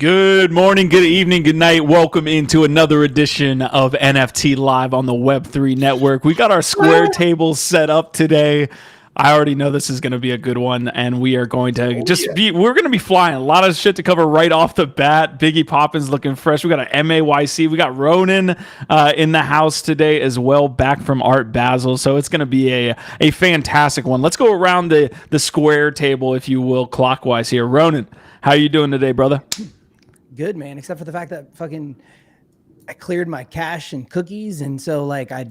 Good morning, good evening, good night. Welcome into another edition of NFT Live on the Web3 Network. We got our square tables set up today. I already know this is going to be a good one, and we are going to we're going to be flying. A lot of shit to cover right off the bat. Biggie Poppins looking fresh. We got an MAYC. We got Ronan in the house today as well, back from Art Basel. So it's going to be a fantastic one. Let's go around the square table, if you will, clockwise here. Ronan, how you doing today, brother? Good, man, except for the fact that I cleared my cache and cookies, and so like I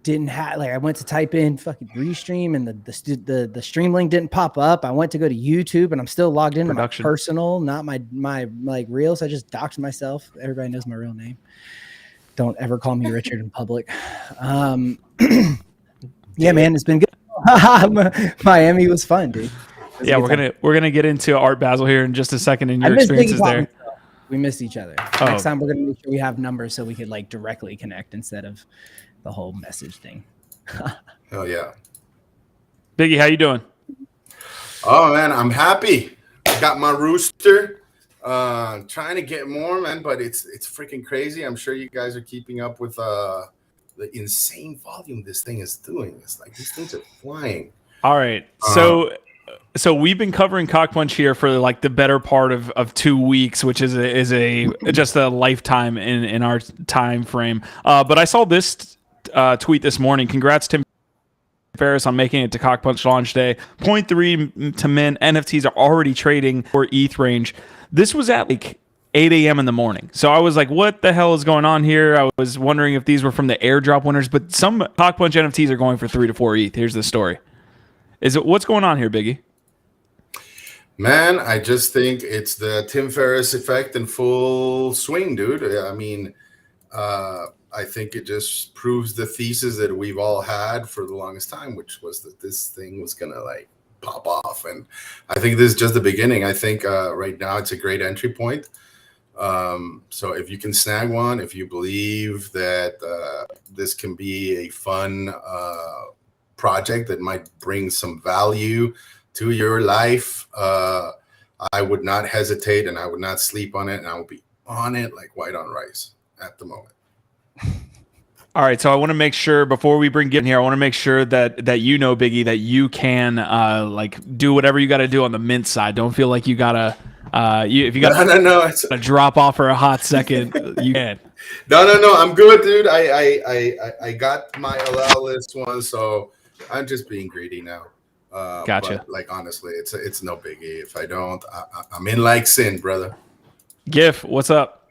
didn't have, like, I went to type in fucking restream and the stream link didn't pop up. I went to go to YouTube and I'm still logged into my personal, not my like real. So I just doxed myself. Everybody knows my real name. Don't ever call me Richard in public. Yeah, man, it's been good. Miami was fun, dude. Yeah, we're gonna get into Art Basel here in just a second and your experiences there. We missed each other. Next time we're gonna make sure we have numbers so we could like directly connect instead of the whole message thing. Hell yeah. Biggie, how you doing? Oh man, I'm happy. I got my rooster. Trying to get more, man, but it's freaking crazy. I'm sure you guys are keeping up with the insane volume this thing is doing. It's like these things are flying. All right. So we've been covering CockPunch here for like the better part of 2 weeks, which is just a lifetime in our time frame. But I saw this tweet this morning. Congrats, Tim Ferriss, on making it to CockPunch launch day. 0.3 to mint. NFTs are already trading for ETH range. This was at like 8 a.m. in the morning. So I was like, what the hell is going on here? I was wondering if these were from the airdrop winners, but some CockPunch NFTs are going for 3 to 4 ETH. Here's the story. What's going on here, Biggie? Man, I just think it's the Tim Ferriss effect in full swing, dude. I mean, I think it just proves the thesis that we've all had for the longest time, which was that this thing was going to like pop off. And I think this is just the beginning. I think right now it's a great entry point. So if you can snag one, if you believe that this can be a fun project that might bring some value to your life, I would not hesitate and I would not sleep on it, and I will be on it like white on rice at the moment. All right, so I want to make sure before we bring Gideon here, I want to make sure that you know, Biggie, that you can like do whatever you got to do on the mint side. Don't feel like you gotta if you got to drop off for a hot second, you can. No, I'm good, dude. I got my allow list one, so I'm just being greedy now. Gotcha. But, like, honestly, it's no biggie. If I don't, I'm in like sin, brother. GIF, what's up?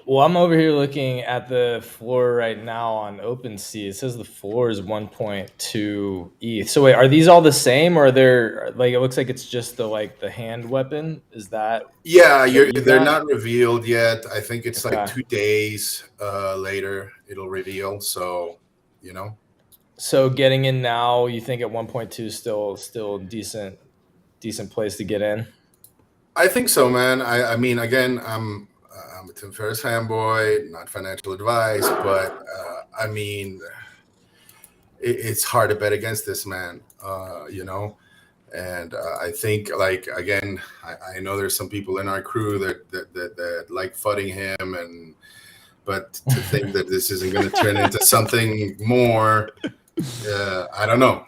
Well, I'm over here looking at the floor right now on OpenSea. It says the floor is 1.2 ETH. So wait, are these all the same, or are there, like, it looks like it's just the hand weapon? Is that? Yeah, they're not revealed yet. I think it's like 2 days later it'll reveal. So, you know. So getting in now, you think at 1.2 is still decent place to get in? I think so, man. I mean, again, I'm a Tim Ferriss fanboy, not financial advice, but I mean, it's hard to bet against this man, you know. And I think, like, again, I know there's some people in our crew that like fudding him, but to think that this isn't going to turn into something more. I don't know.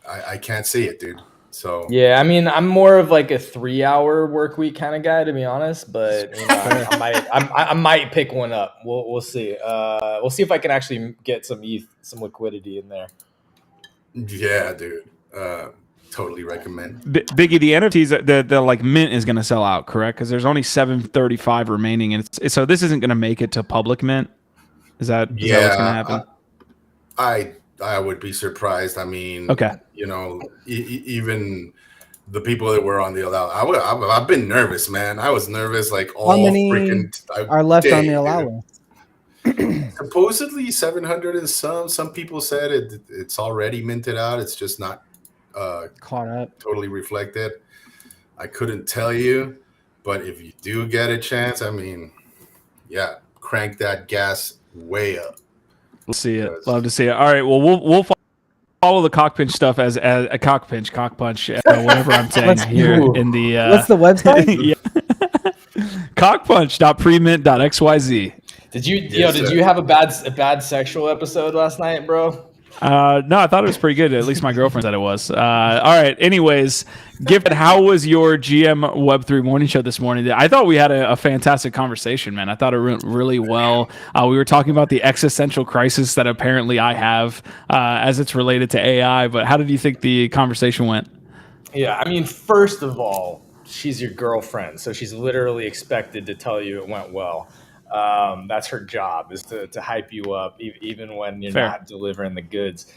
I can't see it, dude. So yeah, I mean, I'm more of like a 3-hour work week kind of guy, to be honest. But you know, I might pick one up. We'll see. We'll see if I can actually get some liquidity in there. Yeah, dude. Totally recommend. Biggie, the NFTs, the like mint is going to sell out, correct? Because there's only 735 remaining, and so this isn't going to make it to public mint. Is that what's going to happen? I would be surprised. I mean, okay, you know, even the people that were on the allow, I've been nervous, man. I was nervous like all freaking. Are left on the allow list? Supposedly 700 and some people said it's already minted out. It's just not caught up, totally reflected. I couldn't tell you, but if you do get a chance, I mean, yeah, crank that gas way up. We'll see it. Love to see it. All right. Well, we'll follow the CockPunch stuff as a CockPunch, whatever I'm saying here in the. What's the website? Yeah. Cockpunch.premint.xyz. Did you Yes, did sir. you have a bad sexual episode last night, bro? No, I thought it was pretty good. At least my girlfriend said it was. All right. Anyways, Gifford, how was your GM Web3 morning show this morning? I thought we had a fantastic conversation, man. I thought it went really well. We were talking about the existential crisis that apparently I have as it's related to AI. But how did you think the conversation went? Yeah, I mean, first of all, she's your girlfriend, so she's literally expected to tell you it went well. That's her job, is to hype you up, even when you're Fair. not delivering the goods.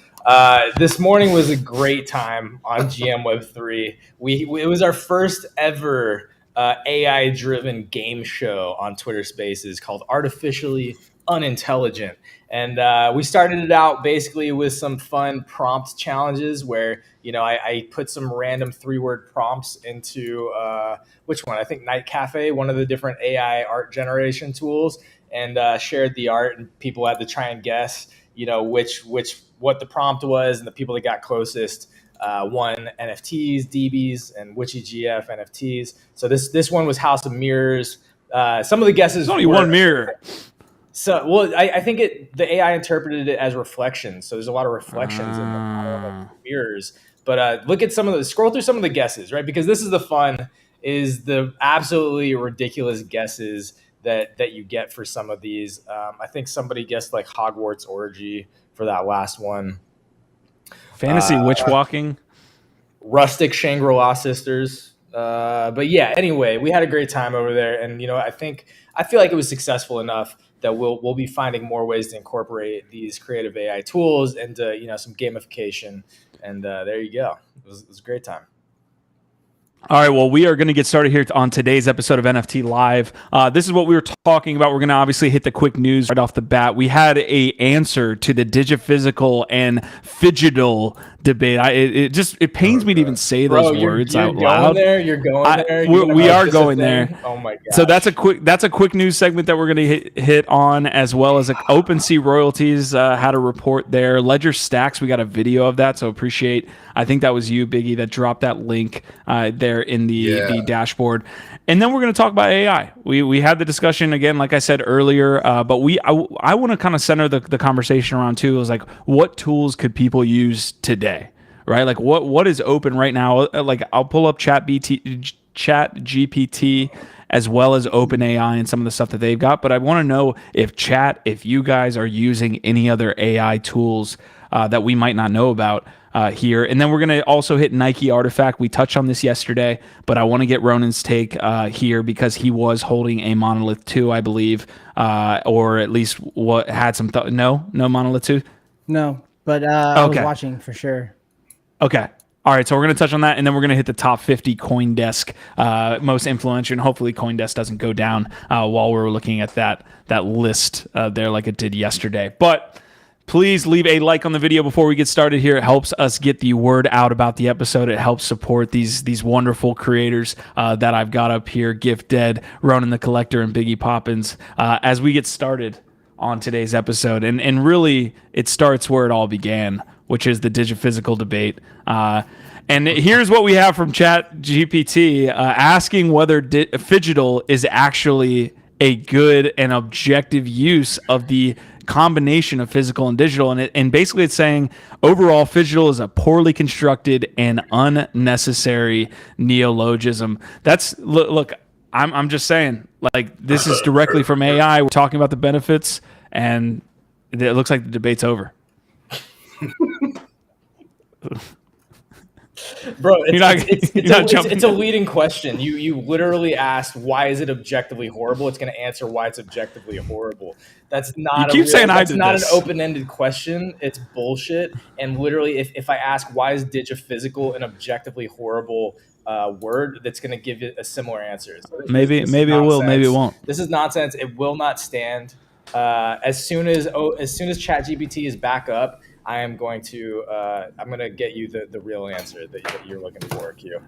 This morning was a great time on GM Web3. It was our first ever AI-driven game show on Twitter Spaces called Artificially Unintelligent. And we started it out basically with some fun prompt challenges where, I put some random 3-word prompts into which one? I think Night Cafe, one of the different AI art generation tools, and shared the art, and people had to try and guess, what the prompt was, and the people that got closest won NFTs, DBs, and WitchyGF NFTs. So this one was House of Mirrors. Some of the guesses. There's only one mirror. So, well, I think the AI interpreted it as reflections. So there's a lot of reflections in the mirrors. But scroll through some of the guesses, right? Because this is the fun, is the absolutely ridiculous guesses that you get for some of these. I think somebody guessed like Hogwarts Orgy for that last one. Fantasy witch walking. Rustic Shangri-La Sisters. But yeah, anyway, we had a great time over there. And, I feel like it was successful enough that we'll be finding more ways to incorporate these creative AI tools into some gamification, and there you go. It was a great time. All right, well, we are going to get started here on today's episode of NFT Live. This is what we were talking about. We're going to obviously hit the quick news right off the bat. We had a answer to the DIGIPHYSICAL and PHYGITAL debate. It pains me to even say those words out loud. You're going there. We are going there. Oh my god! So that's a quick news segment that we're going to hit on, as well as OpenSea Royalties had a report there. Ledger Stax, we got a video of that, so appreciate. I think that was you, Biggie, that dropped that link there in the dashboard. And then we're going to talk about AI. We had the discussion again, like I said earlier, but I want to kind of center the conversation around too. Is like, what tools could people use today, right? Like what is open right now? Like I'll pull up ChatGPT as well as OpenAI and some of the stuff that they've got. But I want to know if you guys are using any other AI tools that we might not know about here. And then we're going to also hit Nike Artifact. We touched on this yesterday, but I want to get Ronan's take here because he was holding a Monolith 2, I believe, or at least what had some no Monolith 2? No, but I was watching for sure. Okay. All right, so we're going to touch on that, and then we're going to hit the top 50 CoinDesk most influential, and hopefully CoinDesk doesn't go down while we're looking at that list there like it did yesterday. But please leave a like on the video before we get started here. It helps us get the word out about the episode. It helps support these wonderful creators that I've got up here, Gift Dead, Ronan the Collector, and Biggie Poppins, as we get started on today's episode. And really, it starts where it all began, which is the DIGIPHYSICAL debate. And here's what we have from ChatGPT asking whether PHYGITAL is actually a good and objective use of the combination of physical and digital. And basically it's saying overall PHYGITAL is a poorly constructed and unnecessary neologism. Look, I'm just saying, like, this is directly from AI. We're talking about the benefits, and it looks like the debate's over. Bro, it's a leading question. You literally asked, why is it objectively horrible? It's going to answer why it's objectively horrible. That's not an open-ended question. It's bullshit. And literally, if I ask, why is digiphysical an objectively horrible word, that's going to give it a similar answer. So maybe it will, maybe it won't. This is nonsense. It will not stand. As soon as ChatGPT is back up, I am going to I'm going to get you the real answer that you're looking for, Q.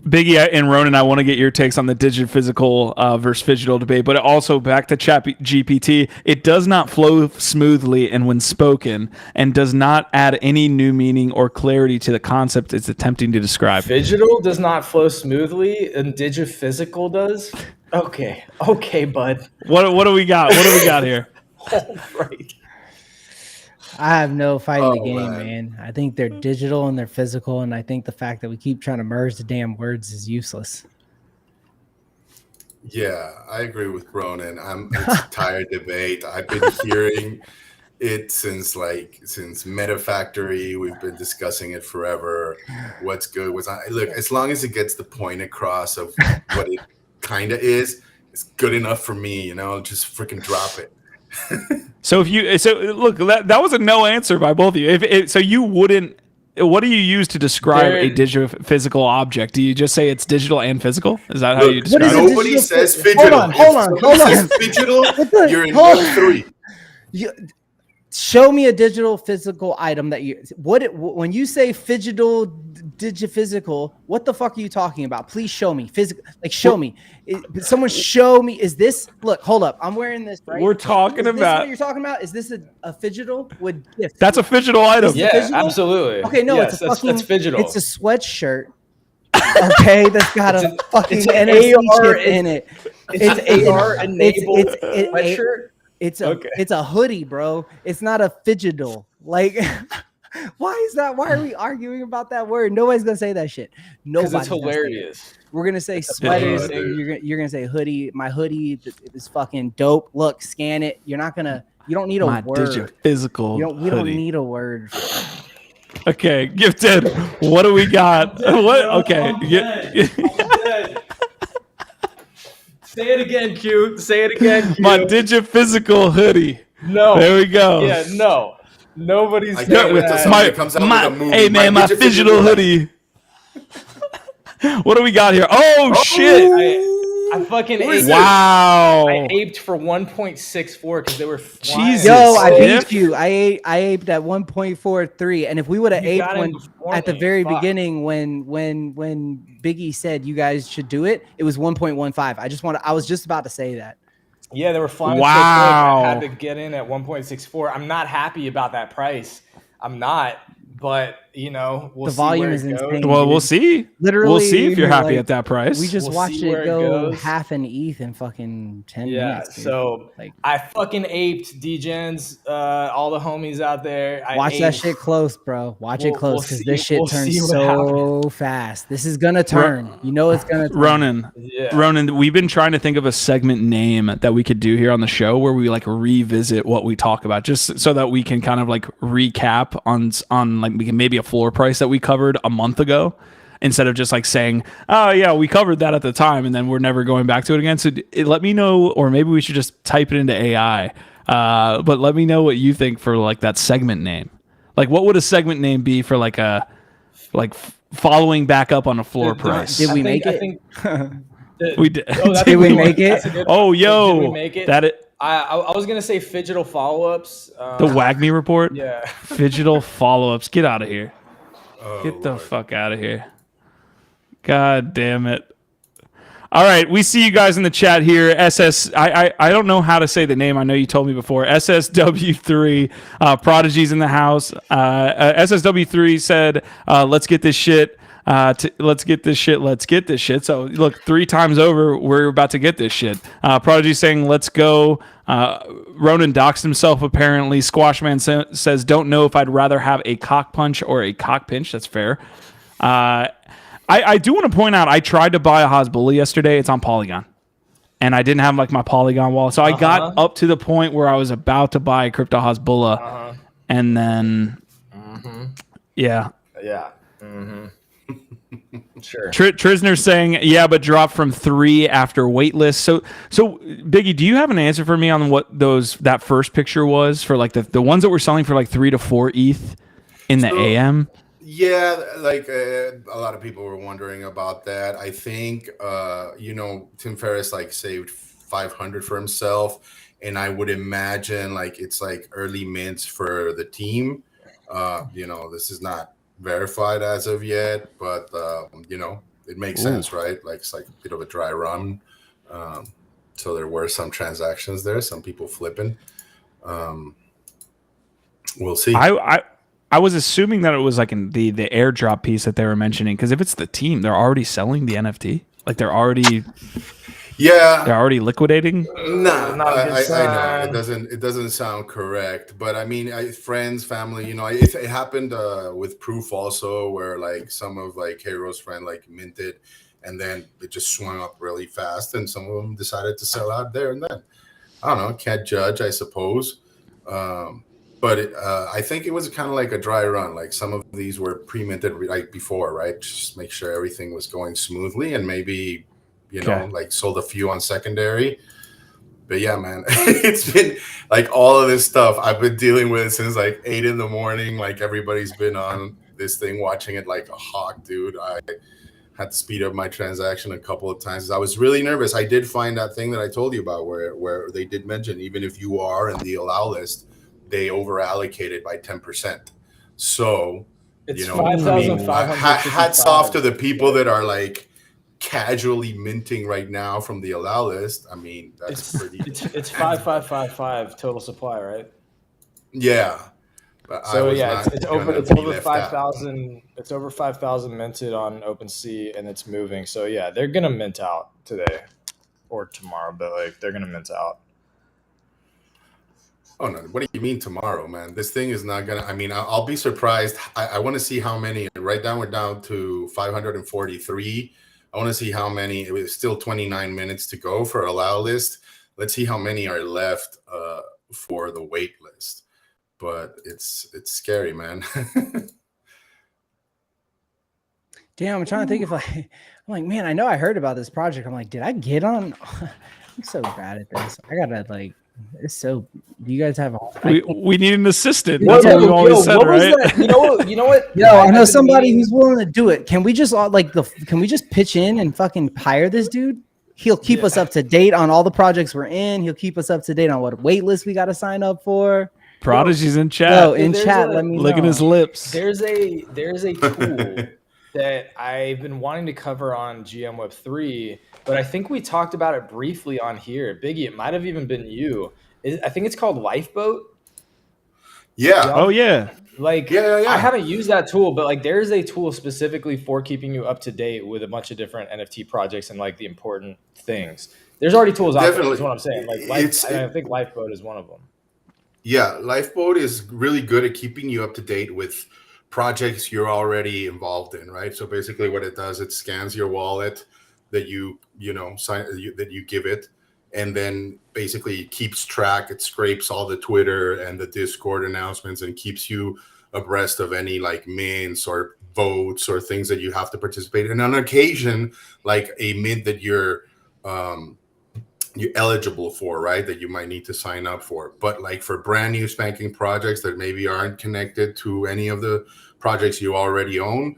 Biggie and Ronan, I want to get your takes on the DIGIPHYSICAL versus PHYGITAL debate, but also back to ChatGPT. It does not flow smoothly and when spoken, and does not add any new meaning or clarity to the concept it's attempting to describe. PHYGITAL does not flow smoothly, and DIGIPHYSICAL does. Okay, bud. What do we got? What do we got here? All right. I have no fight in the game, man. man. I think they're digital and they're physical, and I think the fact that we keep trying to merge the damn words is useless. Yeah, I agree with Ronan. It's a tired debate. I've been hearing it since Meta Factory. We've been discussing it forever. What's good? Look, as long as it gets the point across of what it kind of is, it's good enough for me. You know, just freaking drop it. So look, that was a no answer by both of you. So you wouldn't. What do you use to describe a digital physical object? Do you just say it's digital and physical? Is that how you describe it? Nobody says phygital. Hold on. Phygital, you're in level 3. Show me a digital physical item that you when you say DIGIPHYSICAL, what the fuck are you talking about? Please show me physical. Like, show me. Someone show me. Is this? Look, hold up. I'm wearing this. Right? We're talking about. What you're talking about? Is this a phygital with gifts? That's a phygital item. Yeah, absolutely. Okay, no, yes, it's that's phygital. It's a sweatshirt. Okay, that's got a fucking NFC chip in it. It's AR enabled sweatshirt. It's a hoodie, bro. It's not a phygital. Like, why is that? Why are we arguing about that word? Nobody's gonna say that shit. Nobody's Because it's hilarious. We're gonna say sweaters, and you're gonna say hoodie. My hoodie is fucking dope. Look, scan it. You're not gonna. You don't need a word. Physical. We don't need a word. Okay, Gifted. What do we got? What? Okay. I'm dead. Say it again, Q. Say it again, Q. My DIGIPHYSICAL hoodie. No. There we go. Yeah, no. Nobody's I get with somebody comes out with a movie. Hey man, my phygital hoodie. What do we got here? Oh shit! I fucking aped. Wow. I aped for 1.64 because they were flying. Jesus. Yo, I beat you. I aped at 1.43, and if we would have aped at the very beginning when Biggie said you guys should do it, it was 1.15. I was just about to say that. Yeah, they were flying. Wow. I had to get in at 1.64. I'm not happy about that price. I'm not, but we'll the see volume where is it goes. insane. Well, we'll see. Literally, we'll see if you're happy at that price. We just We'll watched see where it it go goes. half an ETH in fucking 10 minutes. Dude. So like, I fucking aped D-Gens, all the homies out there. Watch that shit close, bro. Watch it close because this shit turns so happens. fast. This is gonna turn. You know it's gonna turn. Ronan, we've been trying to think of a segment name that we could do here on the show where we like revisit what we talk about, just so that we can kind of like recap on like maybe a floor price that we covered a month ago, instead of just like saying, oh yeah, we covered that at the time and then we're never going back to it again. So let me know, or maybe we should just type it into AI. But let me know what you think for like that segment name. Like, what would a segment name be for like following back up on a floor price? Did we make it? We did. Did we make it? Oh, yo, did we make it? I was gonna say phygital follow-ups. The WAGMI report. Yeah. Phygital follow-ups. Get out of here. Get the fuck out of here. God damn it. All right, we see you guys in the chat here. I don't know how to say the name. I know you told me before. SSW3, Prodigy's in the house. SSW3 said, let's get this shit. Let's get this shit. So look, 3 times over, we're about to get this shit. Prodigy saying, let's go. Ronan doxed himself apparently. Squashman says, don't know if I'd rather have a cock punch or a cock pinch. That's fair. I do want to point out, I tried to buy a Hasbulla yesterday. It's on Polygon. And I didn't have like my Polygon wallet. So I got up to the point where I was about to buy a crypto Hasbulla. And then, yeah. Yeah. Mm-hmm. Sure. Trisner saying, yeah, but dropped from 3 after waitlist. So Biggie, do you have an answer for me on what that first picture was for like the ones that were selling for like 3 to 4 ETH in the AM? Yeah, like a lot of people were wondering about that. I think Tim Ferriss like saved 500 for himself, and I would imagine like it's like early mints for the team. This is not verified as of yet, but it makes sense, right? Like it's like a bit of a dry run. So there were some transactions there, some people flipping. We'll see. I was assuming that it was like in the airdrop piece that they were mentioning, because if it's the team, they're already selling the NFT. Like they're already liquidating. No, Not a good I know sign. it doesn't sound correct, but I mean, friends, family, it happened with Proof also, where like some of like Hero's friend like minted, and then it just swung up really fast, and some of them decided to sell out there and then. I don't know, can't judge, I suppose. But I think it was kind of like a dry run. Like some of these were pre-minted like before, right? Just make sure everything was going smoothly, and maybe like sold a few on secondary. But yeah, man, it's been like all of this stuff I've been dealing with since like 8 a.m. Like everybody's been on this thing watching it like a hawk, dude. I had to speed up my transaction a couple of times. I was really nervous. I did find that thing that I told you about where they did mention, even if you are in the allow list, they over allocated by 10%. So, It's hats off to the people that are like casually minting right now from the allow list. I mean, that's pretty. It's 5555 total supply, right? Yeah. But so it's over 5,000. It's over 5,000 minted on OpenSea, and it's moving. So yeah, they're gonna mint out today or tomorrow, but like they're gonna mint out. Oh no! What do you mean tomorrow, man? This thing is not gonna. I mean, I'll be surprised. I want to see how many. Right now, we're down to 543. I want to see how many. It was still 29 minutes to go for allow list. Let's see how many are left for the wait list. But it's scary, man. Damn, I'm trying to think if I'm like, man, I know I heard about this project. I'm like, did I get on? I'm so bad at this. I gotta like. It's so. Do you guys have? We need an assistant. That's what we've always said, right? You know what? Yo, I know somebody who's willing to do it. Can we just Can we just pitch in and fucking hire this dude? He'll keep us up to date on all the projects we're in. He'll keep us up to date on what wait list we got to sign up for. Prodigy's in chat. Yo, in chat, let me look at his lips. There's a tool that I've been wanting to cover on GM Web 3, but I think we talked about it briefly on here. Biggie, it might have even been you. I think it's called Lifeboat. Yeah. Oh yeah. Like yeah. I haven't used that tool, but like there's a tool specifically for keeping you up to date with a bunch of different NFT projects and like the important things. There's already tools out there. That's what I'm saying. Like I think Lifeboat is one of them. Yeah, Lifeboat is really good at keeping you up to date with projects you're already involved in, right? So basically what it does, it scans your wallet that you give it, and then basically keeps track. It scrapes all the Twitter and the Discord announcements and keeps you abreast of any like mints or votes or things that you have to participate in. And on occasion, like a mint that you're eligible for, right, that you might need to sign up for. But like for brand new spanking projects that maybe aren't connected to any of the projects you already own,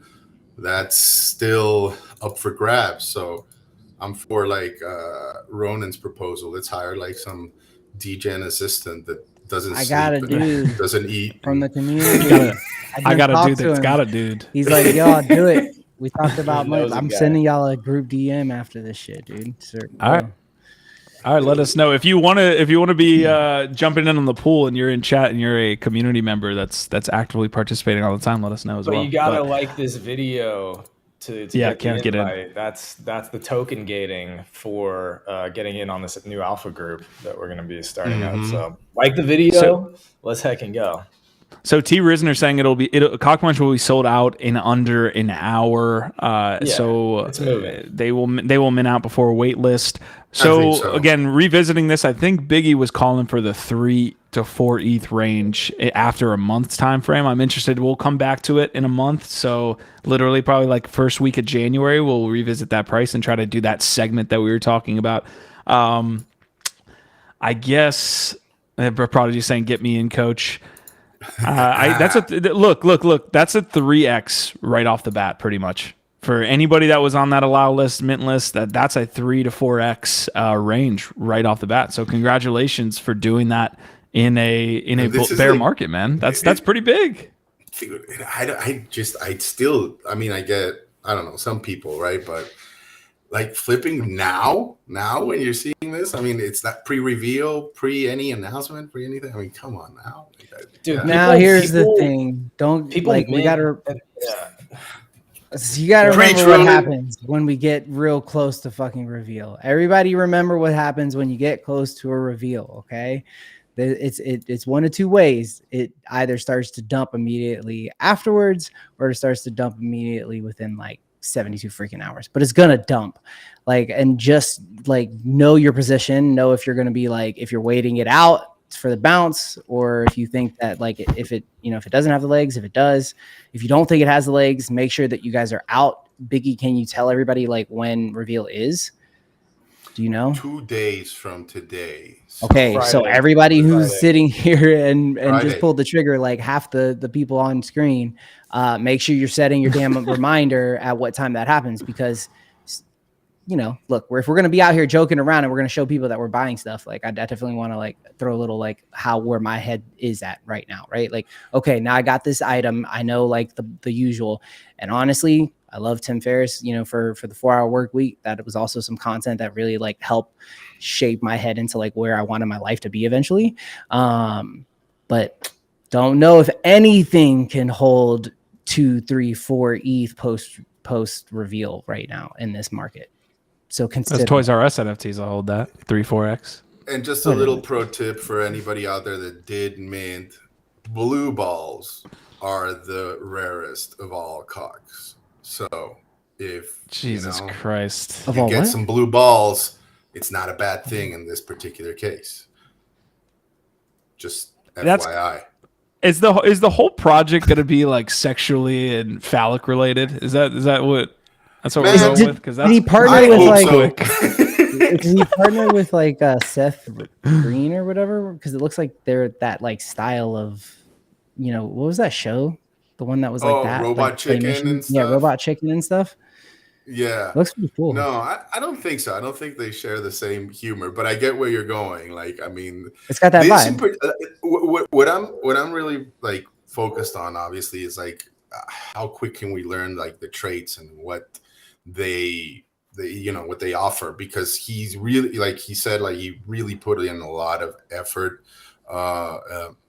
that's still up for grabs. So I'm for like Ronan's proposal. Let's hire like some DGen assistant that doesn't doesn't eat from the community. I got a dude that's got a dude. He's like, yo, I'll do it. We talked about money. I'm sending y'all a group DM after this shit, dude. All right, let us know if you want to be jumping in on the pool and you're in chat and you're a community member that's actively participating all the time. Let us know as well. But you gotta like this video to get in. That's the token gating for getting in on this new alpha group that we're gonna be starting up. So like the video, let's heck and go. So T Risner saying CockPunch will be sold out in under an hour. So it's moving. They will mint out before wait list. So again, revisiting this, I think Biggie was calling for the 3 to 4 ETH range after a month's time frame. I'm interested. We'll come back to it in a month. So literally probably like first week of January, we'll revisit that price and try to do that segment that we were talking about. I guess Prodigy saying, "Get me in, coach." Look. That's a 3x right off the bat, pretty much. For anybody that was on that allow list, mint list, that's a 3 to 4x range right off the bat. So congratulations for doing that in a bear market, man. That's pretty big. I I don't know, some people, right? But like flipping now when you're seeing this, I mean, it's not pre-reveal, pre any announcement, pre anything. I mean, come on now. Dude, Now here's the thing. Don't people like we gotta. yeah. You gotta remember Preach, what Ronan. happens when we get real close to fucking reveal. Everybody remember what happens when you get close to a reveal. Okay, it's one of two ways. It either starts to dump immediately afterwards, or it starts to dump immediately within like 72 freaking hours. But it's gonna dump. Like, and just like know your position. Know if you're gonna be like, if you're waiting it out for the bounce, or if you think that like if it doesn't have the legs, if it does, if you don't think it has the legs, make sure that you guys are out. Biggie, can you tell everybody like when reveal is? Do you know? 2 days from today. Okay, Friday. so everybody who's Friday. sitting here and Friday. just pulled the trigger, like half the people on screen, make sure you're setting your damn reminder at what time that happens, because look, if we're gonna be out here joking around and we're gonna show people that we're buying stuff, like I definitely want to like throw a little like where my head is at right now, right? Like, okay, now I got this item, I know like the usual, and honestly, I love Tim Ferriss, for the 4-hour work week. That was also some content that really like helped shape my head into like where I wanted my life to be eventually. But don't know if anything can hold 2, 3, 4 ETH post reveal right now in this market. So consider Those Toys R Us NFTs will hold that 3-4x. And just a little pro tip for anybody out there that did mint: blue balls are the rarest of all cocks. So if Jesus Christ, you get some blue balls, it's not a bad thing in this particular case. Just FYI. Is the whole project going to be like sexually and phallic related? Is that what? That's what we're going with, because that's. Did he partner with like? Did he partner with like Seth Green or whatever? Because it looks like they're that like style of, what was that show? The one that was like that Robot like, Chicken and stuff. Yeah, Robot Chicken and stuff. Yeah, looks pretty cool. No, I don't think so. I don't think they share the same humor, but I get where you're going. Like, I mean, it's got that vibe. What I'm really like focused on, obviously, is like how quick can we learn like the traits and what they what they offer, because he's really, like he said, like he really put in a lot of effort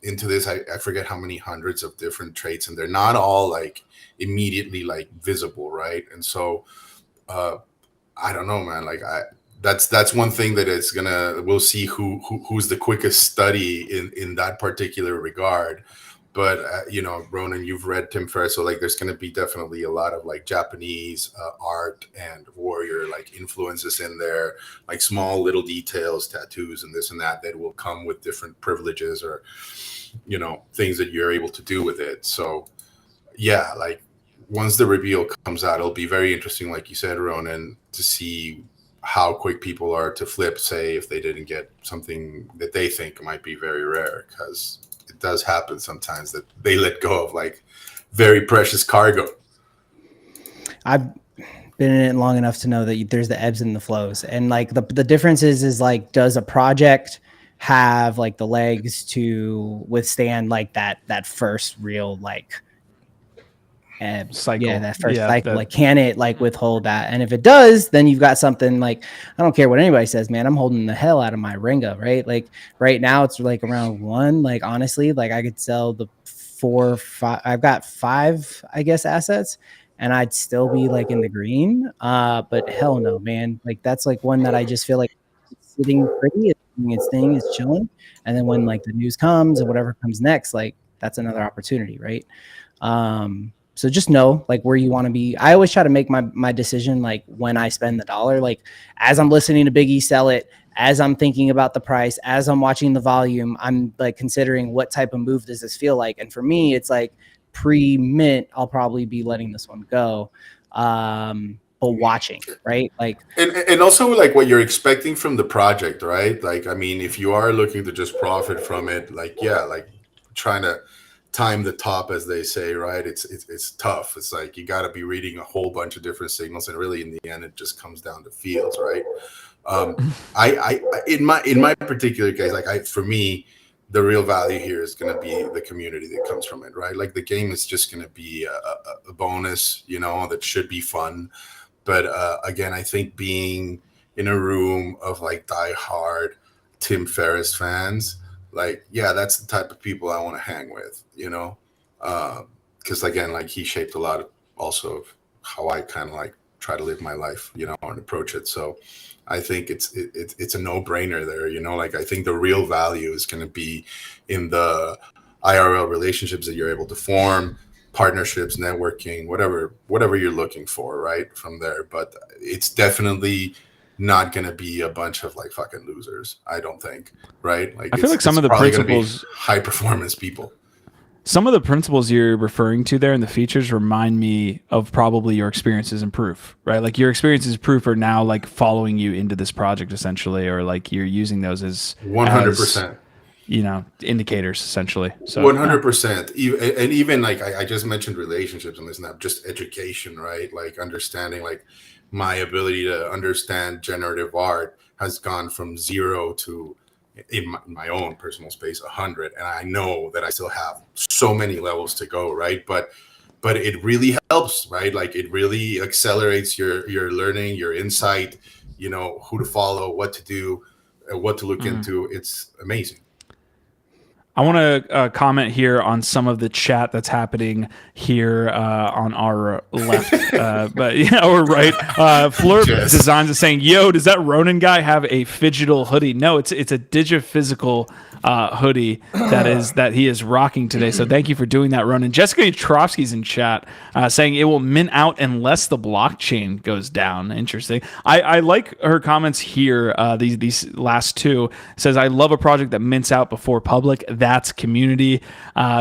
into this. I forget how many hundreds of different traits, and they're not all like immediately like visible, right? And so I don't know, man. Like that's one thing that it's we'll see who's the quickest study in that particular regard. But Ronan, you've read Tim Ferriss, so like there's going to be definitely a lot of like Japanese art and warrior like influences in there, like small little details, tattoos, and this and that will come with different privileges or things that you're able to do with it. So yeah, like once the reveal comes out, it'll be very interesting, like you said, Ronan, to see how quick people are to flip, say, if they didn't get something that they think might be very rare, because it does happen sometimes that they let go of like very precious cargo. I've been in it long enough to know that there's the ebbs and the flows, and like the difference is like, does a project have like the legs to withstand like that first real like cycle? Yeah, that first cycle. Like, can it like withhold that? And if it does, then you've got something like, I don't care what anybody says, man, I'm holding the hell out of my Renga, right? Like right now it's like around 1. Like honestly, like I could sell the 4, 5. I've got 5, I guess, assets, and I'd still be like in the green. But hell no, man. Like that's like one that I just feel like it's sitting pretty, it's doing its thing, it's chilling. And then when like the news comes or whatever comes next, like that's another opportunity, right? So just know like where you want to be. I always try to make my decision like when I spend the dollar, like as I'm listening to Biggie sell it, as I'm thinking about the price, as I'm watching the volume, I'm like considering what type of move does this feel like. And for me, it's like pre-mint, I'll probably be letting this one go. But watching, right? Like, and also like what you're expecting from the project, right? Like, I mean, if you are looking to just profit from it, like, yeah, like trying to time the top, as they say, right? It's tough. It's like you got to be reading a whole bunch of different signals, and really in the end it just comes down to feels, right? I in my particular case, like for me, the real value here is going to be the community that comes from it, right? Like the game is just going to be a bonus, you know, that should be fun. But again, I think being in a room of like diehard Tim Ferriss fans, like, yeah, that's the type of people I want to hang with, you know? Because again, like he shaped a lot of also of how I kind of like try to live my life, you know, and approach it. So I think it's a no-brainer there, you know, like I think the real value is going to be in the IRL relationships that you're able to form, partnerships, networking, whatever you're looking for, right, from there. But it's definitely not going to be a bunch of like fucking losers, I don't think, right? Like I feel like some of the principles, high performance people. Some of the principles you're referring to there and the features remind me of probably your experiences in proof, right? Like your experiences in proof are now like following you into this project essentially, or like you're using those as 100%. You know, indicators essentially. So 100%. And even like I just mentioned relationships, and it's not just education, right? Like understanding, like my ability to understand generative art has gone from 0 to, in my own personal space, 100, and I know that I still have so many levels to go, right? But it really helps, right? Like it really accelerates your learning, your insight, you know, who to follow, what to do, what to look into. It's amazing. I want to comment here on some of the chat that's happening here on our left, but yeah, we're right. Fleur Designs is saying, "Yo, does that Ronin guy have a phygital hoodie?" No, it's a DIGIPHYSICAL hoodie that he is rocking today. So thank you for doing that, Ronin. Jessica Utrovsky's in chat saying it will mint out unless the blockchain goes down. Interesting. I like her comments here. These last two says, "I love a project that mints out before public. That's community."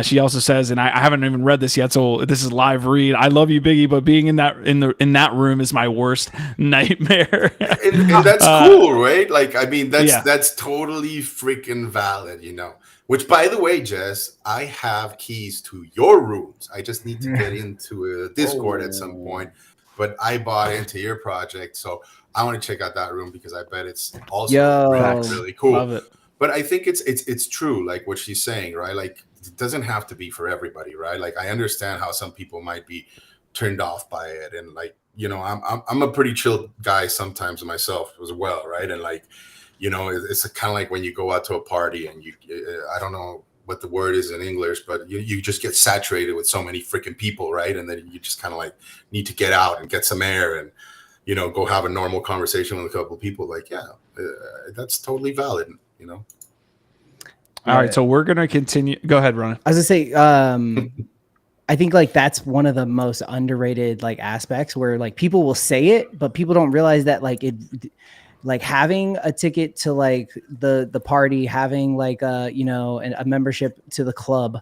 She also says, and I haven't even read this yet, so this is live read. "I love you, Biggie, but being in that room is my worst nightmare." and that's cool, right? Like, I mean, that's totally freaking valid, you know. Which, by the way, Jess, I have keys to your rooms. I just need to get into a Discord at some point. But I bought into your project, so I want to check out that room because I bet it's also really cool. Love it. But I think it's true, like what she's saying, right? Like it doesn't have to be for everybody, right? Like I understand how some people might be turned off by it, and like, you know, I'm a pretty chill guy sometimes myself as well, right? And like, you know, it's kind of like when you go out to a party and you I don't know what the word is in English, but you just get saturated with so many freaking people, right? And then you just kind of like need to get out and get some air and, you know, go have a normal conversation with a couple of people. Like, yeah, that's totally valid. You know. All right, so we're gonna continue. Go ahead, Ronan. I was gonna say, I think like that's one of the most underrated like aspects where like people will say it, but people don't realize that like like having a ticket to like the party, having like you know, a membership to the club.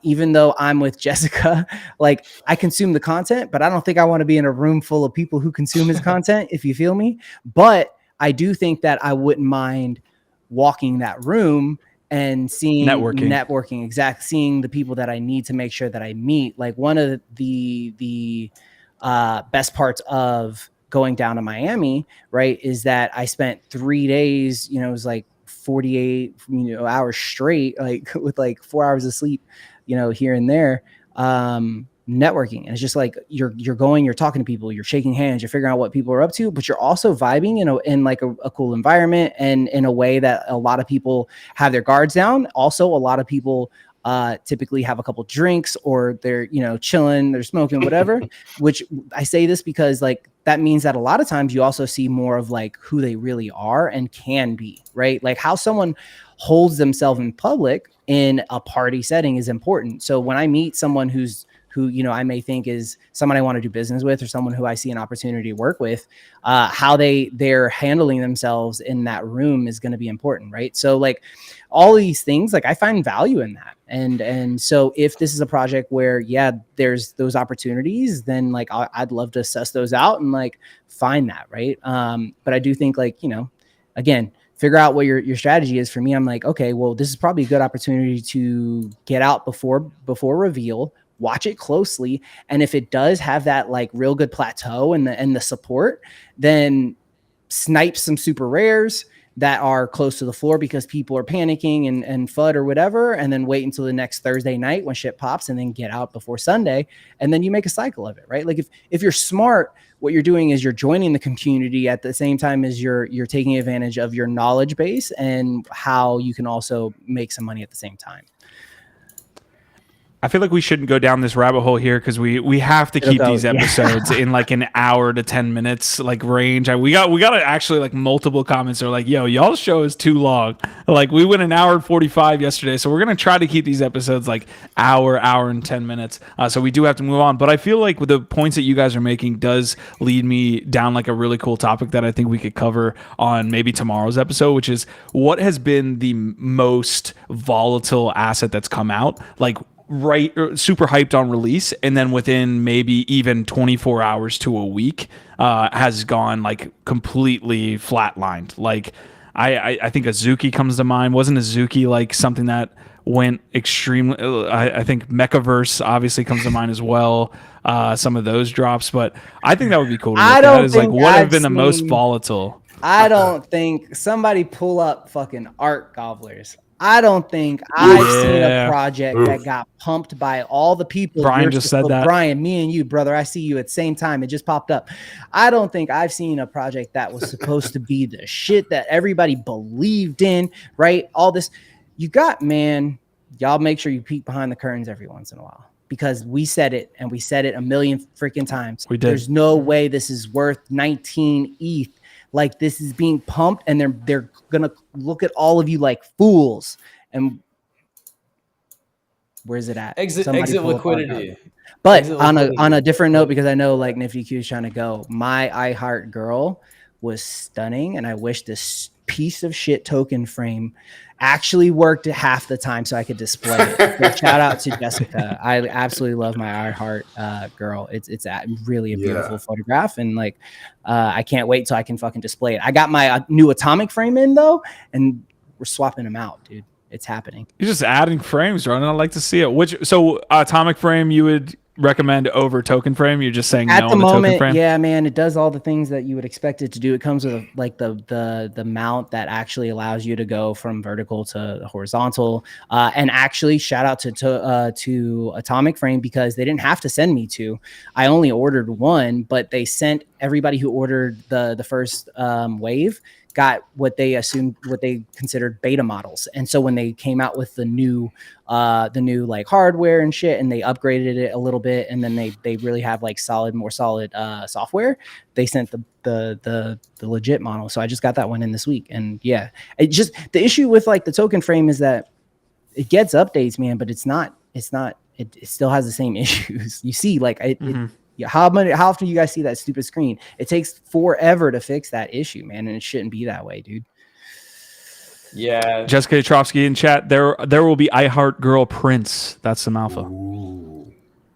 Even though I'm with Jessica, like I consume the content, but I don't think I want to be in a room full of people who consume his content. If you feel me, but I do think that I wouldn't mind walking that room and seeing networking, seeing the people that I need to make sure that I meet. Like one of the best parts of going down to Miami, right, is that I spent 3 days, you know, it was like 48 hours straight, like with like 4 hours of sleep, you know, here and there, networking. And it's just like you're going, you're talking to people, you're shaking hands, you're figuring out what people are up to, but you're also vibing, you know, in like a cool environment and in a way that a lot of people have their guards down. Also, a lot of people typically have a couple drinks or they're, you know, chilling, they're smoking, whatever, which I say this because like that means that a lot of times you also see more of like who they really are and can be, right? Like how someone holds themselves in public in a party setting is important. So when I meet someone who, you know, I may think is someone I want to do business with or someone who I see an opportunity to work with, how they're handling themselves in that room is going to be important, right? So like all of these things, like I find value in that. And so if this is a project where, yeah, there's those opportunities, then like I'd love to suss those out and like find that, right? But I do think like, you know, again, figure out what your strategy is. For me, I'm like, okay, well, this is probably a good opportunity to get out before reveal, watch it closely. And if it does have that like real good plateau and the support, then snipe some super rares, that are close to the floor because people are panicking and FUD or whatever, and then wait until the next Thursday night when shit pops and then get out before Sunday. And then you make a cycle of it, right? Like if you're smart, what you're doing is you're joining the community at the same time as you're taking advantage of your knowledge base and how you can also make some money at the same time. I feel like we shouldn't go down this rabbit hole here because we have to keep these episodes in like an hour to 10 minutes like range. We got actually like multiple comments are like, yo, y'all's show is too long. Like we went an hour and 45 yesterday, so we're gonna try to keep these episodes like hour and 10 minutes. So we do have to move on, but I feel like with the points that you guys are making does lead me down like a really cool topic that I think we could cover on maybe tomorrow's episode, which is what has been the most volatile asset that's come out, like super hyped on release, and then within maybe even 24 hours to a week has gone like completely flatlined. Like I think Azuki comes to mind. Wasn't Azuki like something that went extremely? I think Mechaverse obviously comes to mind as well. Some of those drops, but I think that would be cool to look at. Is like what have been the most volatile. I don't think somebody pull up fucking art gobblers. I don't think I've seen a project that got pumped by all the people. Brian just said that. Brian, me and you, brother, I see you at the same time. It just popped up. I don't think I've seen a project that was supposed to be the shit that everybody believed in, right? All this. You got, man, y'all make sure you peek behind the curtains every once in a while. Because we said it, and we said it a million freaking times. We did. There's no way this is worth 19 ETH. Like this is being pumped, and they're gonna look at all of you like fools. And where's it at? Exit liquidity. But on a different note, because I know like Nifty Q is trying to go. My I Heart Girl was stunning, and I wish this piece of shit token frame actually worked half the time so I could display it. So shout out to Jessica. I absolutely love my I Heart Girl. It's really a beautiful photograph, and like I can't wait till I can fucking display it. I got my new atomic frame in though, and we're swapping them out, dude. It's happening. You're just adding frames, right? I'd like to see it. So atomic frame you would recommend over token frame? You're just saying at no the on the moment, token frame? yeah, man, it does all the things that you would expect it to do. It comes with like the mount that actually allows you to go from vertical to horizontal. And actually, shout out to Atomic Frame because they didn't have to send me two. I only ordered one, but they sent everybody who ordered the first wave got what they considered beta models. And so when they came out with the new like hardware and shit, and they upgraded it a little bit, and then they really have like more solid software, they sent the legit model. So I just got that one in this week. And yeah, it just, the issue with like the token frame is that it gets updates, man, but it still has the same issues. You see, like how often you guys see that stupid screen? It takes forever to fix that issue, man, and it shouldn't be that way, dude. Yeah, Jessica Trovsky in chat. There will be I Heart Girl Prince. That's some alpha. Ooh.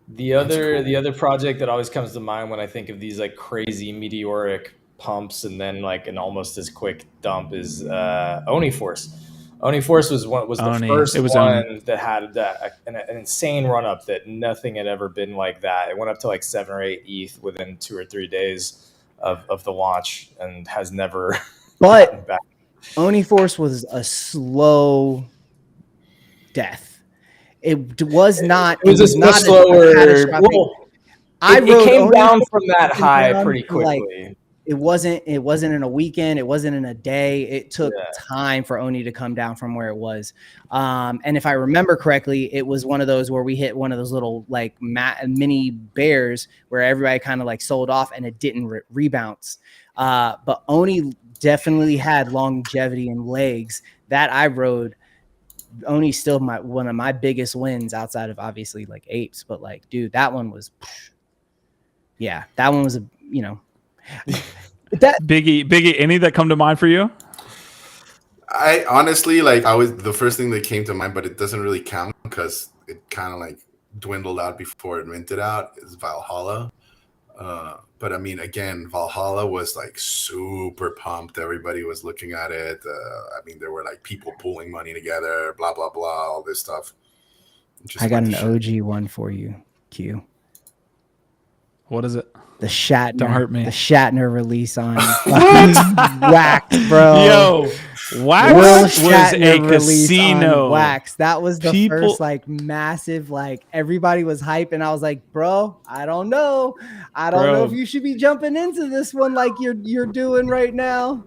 The other project that always comes to mind when I think of these like crazy meteoric pumps and then like an almost as quick dump is Oniforce. Oniforce was the first one that had an insane run up that nothing had ever been like that. It went up to like 7 or 8 ETH within 2 or 3 days of the launch and has never. But Oniforce was a slow death. It was not. It was not slower. It came down from that high pretty quickly. It wasn't in a weekend. It wasn't in a day. It took time for Oni to come down from where it was. And if I remember correctly, it was one of those where we hit one of those little like mini bears where everybody kind of like sold off and it didn't rebounce. But Oni definitely had longevity and legs that I rode. Oni's still one of my biggest wins outside of obviously like apes. But like, dude, that one was, that one was that Biggie, any that come to mind for you? I honestly the first thing that came to mind, but it doesn't really count because it kind of like dwindled out before it minted out, is Valhalla. But I mean, again, Valhalla was like super pumped. Everybody was looking at it. I mean, there were like people pooling money together, blah, blah, blah, all this stuff. I got an OG one for you, Q. What is it? The Shatner. Don't hurt me. The Shatner release on Wax, bro. Yo, Wax Will was Shatner a release casino. on Wax. That was the People- first like massive, like everybody was hype, and I was like, bro, I don't know. I don't know if you should be jumping into this one like you're doing right now.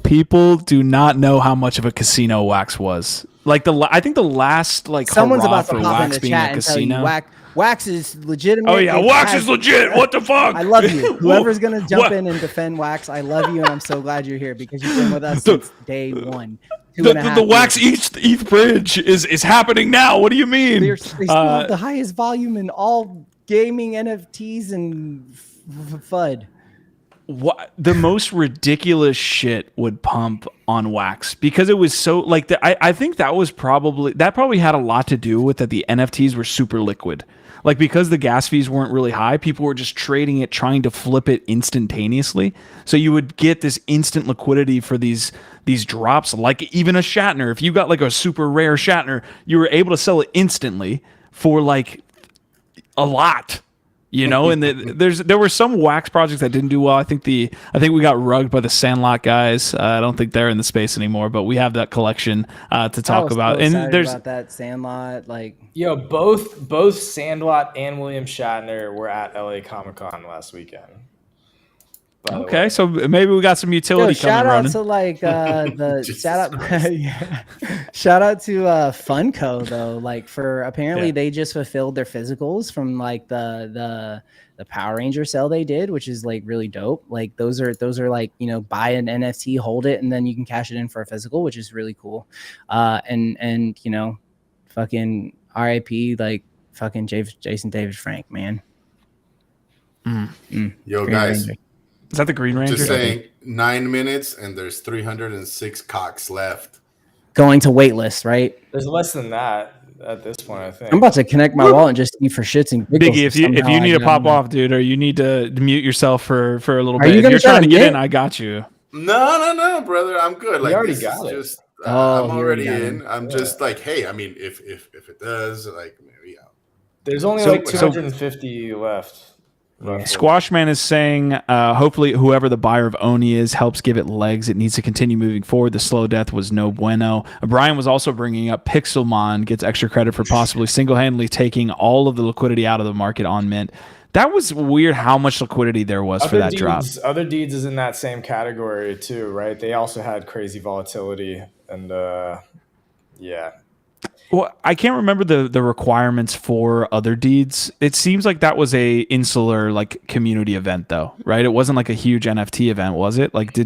People do not know how much of a casino Wax was. Like I think the last like Someone's hurrah about to for pop Wax into being a chat and tell you casino. Wax is legitimate. Oh yeah, It Wax has- is legit. What the fuck? I love you. Whoever's gonna jump What? in and defend Wax, I love you, and I'm so glad you're here because you've been with us The- since day one. The Wax ETH bridge is happening now. What do you mean? They still have the highest volume in all gaming NFTs and FUD. What the most ridiculous shit would pump on Wax because it was so like I think that probably had a lot to do with that the NFTs were super liquid. Like because the gas fees weren't really high, people were just trading it, trying to flip it instantaneously. So you would get this instant liquidity for these drops, like even a Shatner. If you got like a super rare Shatner, you were able to sell it instantly for like a lot. You know, and there were some Wax projects that didn't do well. I think we got rugged by the Sandlot guys. I don't think they're in the space anymore, but we have that collection to talk about. So and there's about that Sandlot, like both Sandlot and William Shatner were at LA Comic-Con last weekend. Okay, so maybe we got some utility coming shout out running. to like the shout out to Funko though, like for apparently they just fulfilled their physicals from like the Power Ranger sale they did, which is like really dope. Like those are like, you know, buy an NFT, hold it, and then you can cash it in for a physical, which is really cool. And you know, fucking RIP like fucking Jason David Frank, man. Yo, Green guys. Ranger. Is that the Green Ranger? Just saying, 9 minutes and there's 306 cocks left. Going to waitlist, right? There's less than that at this point, I think. I'm about to connect my wallet and just eat for shits and giggles. Biggie, if you need to pop off, dude, or you need to mute yourself for a little Are bit, you if gonna you're try trying to to get mute? in, I got you. No, brother. I'm good. Like already this got is it. just Oh, I'm he already already got in. it. I'm just like, hey, I mean, if it does, like maybe There's only So- like 250 left. roughly. Squashman is saying, hopefully whoever the buyer of Oni is helps give it legs. It needs to continue moving forward. The slow death was no bueno. Brian was also bringing up Pixelmon gets extra credit for possibly single-handedly taking all of the liquidity out of the market on Mint. That was weird how much liquidity there was for that drop. Other Deeds is in that same category too, right? They also had crazy volatility and yeah. Well, I can't remember the requirements for Other Deeds. It seems like that was a insular like community event though, right? It wasn't like a huge NFT event, was it? Like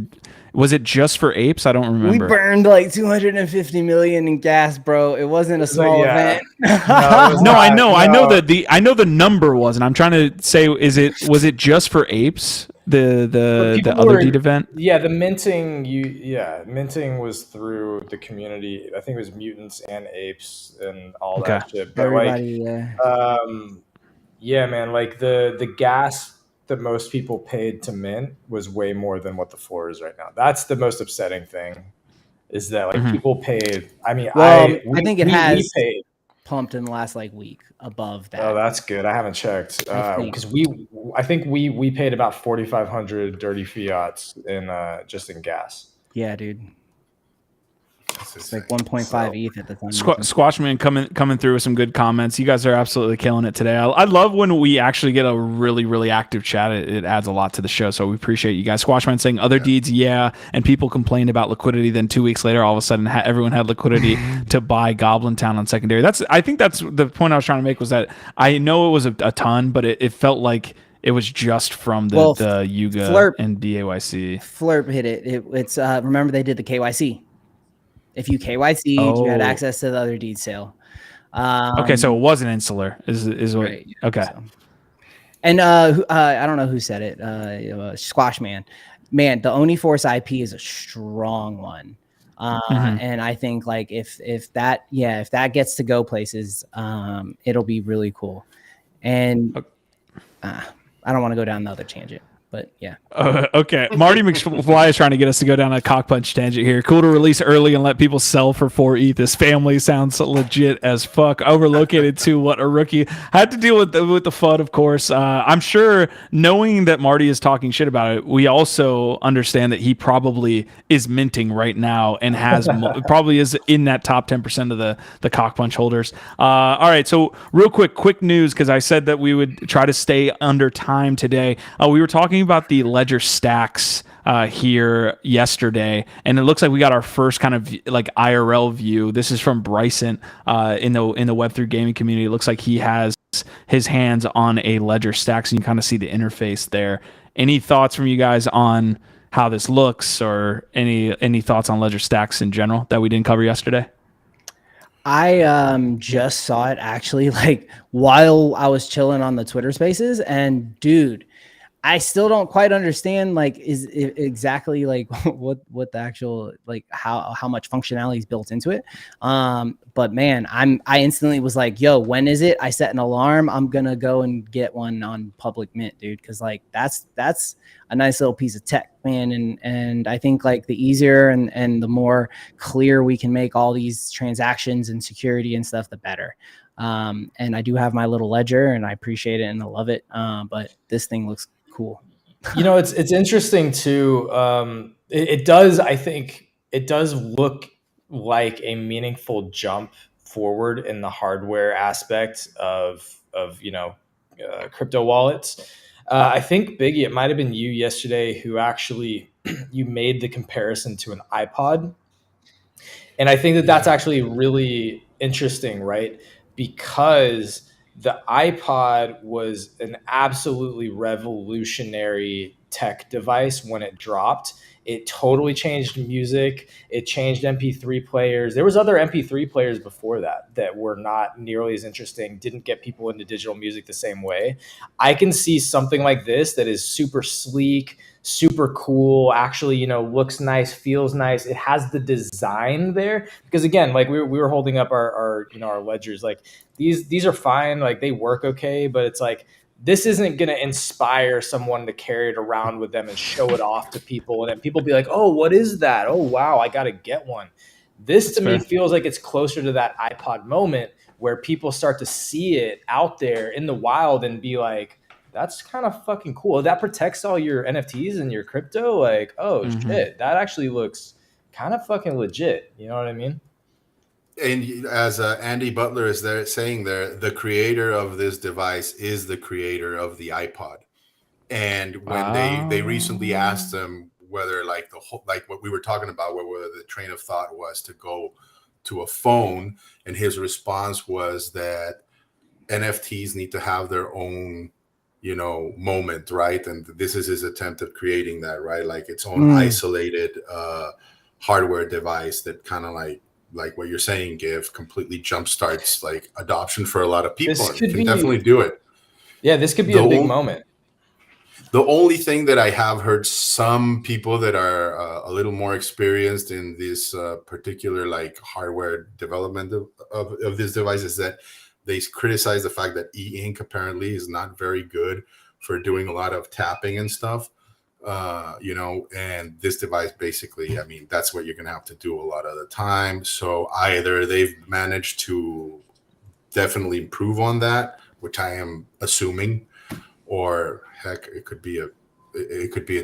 was it just for apes? I don't remember. We burned like 250 million in gas, bro. It wasn't a small event. No, I know the number was, and I'm trying to say, was it just for apes? The Other Deed event? Yeah, the minting minting was through the community. I think it was mutants and apes and all that shit. But Everybody, yeah, man, like the gas that most people paid to mint was way more than what the floor is right now. That's the most upsetting thing, is that like people paid. I mean, I think it has we paid. pumped in the last like week above that. Oh, that's good. I haven't checked because I think we paid about 4,500 dirty fiats in just in gas. Yeah, dude. It's like 1.5 ETH at the time. Squashman coming through with some good comments. You guys are absolutely killing it today. I love when we actually get a really, really active chat. It adds a lot to the show, so we appreciate you guys. Squashman saying Other Deeds, and people complained about liquidity. Then 2 weeks later, all of a sudden, everyone had liquidity to buy Goblin Town on secondary. I think that's the point I was trying to make, was that I know it was a ton, but it felt like it was just from the Yuga Flirp, and DAYC. Flirp hit it. It's remember they did the KYC. If you KYC'd, you had access to the Other Deed sale. Okay, so it wasn't insular. Is what? Right, okay. So. And I don't know who said it. Squashman, man, the Oni Force IP is a strong one. And I think like if that gets to go places, it'll be really cool. And I don't want to go down the other tangent. But yeah. Okay, Marty McFly is trying to get us to go down a CockPunch tangent here. Cool to release early and let people sell for 4 ETH. This family sounds legit as fuck. Overlocated too. What a rookie. Had to deal with the FUD, of course. I'm sure, knowing that Marty is talking shit about it, we also understand that he probably is minting right now and has probably is in that top 10% of the CockPunch holders. All right, so real quick news, because I said that we would try to stay under time today. We were talking about the Ledger Stax here yesterday, and it looks like we got our first kind of like IRL view. This is from Bryson in the Web3 gaming community. It looks like he has his hands on a Ledger Stax, and you kind of see the interface there. Any thoughts from you guys on how this looks, or any thoughts on Ledger Stax in general that we didn't cover yesterday? I just saw it actually like while I was chilling on the Twitter Spaces, and dude, I still don't quite understand like is it exactly like what the actual like how much functionality is built into it. But man, I instantly was like, yo, when is it? I set an alarm. I'm gonna go and get one on public mint, dude, because like that's a nice little piece of tech, man. And I think like the easier and the more clear we can make all these transactions and security and stuff, the better. And I do have my little ledger, and I appreciate it and I love it. But this thing looks cool. You know, it's interesting too. It does. I think it does look like a meaningful jump forward in the hardware aspect of crypto wallets. I think Biggie, it might have been you yesterday who actually you made the comparison to an iPod, and I think that that's actually really interesting, right? Because the iPod was an absolutely revolutionary tech device when it dropped. It totally changed music. It changed MP3 players. There was other MP3 players before that were not nearly as interesting, didn't get people into digital music the same way. I can see something like this that is super sleek, super cool, actually, looks nice, feels nice. It has the design there. Because again, like we were holding up our ledgers, like these are fine, like they work okay, but it's like this isn't going to inspire someone to carry it around with them and show it off to people, and then people be like, oh, what is that? Oh wow, I got to get one. This to me feels like it's closer to that iPod moment where people start to see it out there in the wild and be like, that's kind of fucking cool. That protects all your NFTs and your crypto. Like, oh shit, that actually looks kind of fucking legit. You know what I mean? And as Andy Butler is there saying there, the creator of this device is the creator of the iPod. And when they recently asked him whether like the whole, like what we were talking about, whether the train of thought was to go to a phone, and his response was that NFTs need to have their own, moment, right? And this is his attempt at creating that, right? Like its own isolated hardware device that kind of like what you're saying, Give, completely jumpstarts like adoption for a lot of people. And can definitely do it. Yeah, this could be a big moment. The only thing that I have heard some people that are a little more experienced in this particular like hardware development of this device is that they criticize the fact that e-ink apparently is not very good for doing a lot of tapping and stuff. And this device basically, I mean, that's what you're going to have to do a lot of the time. So either they've managed to definitely improve on that, which I am assuming, or heck, it could be a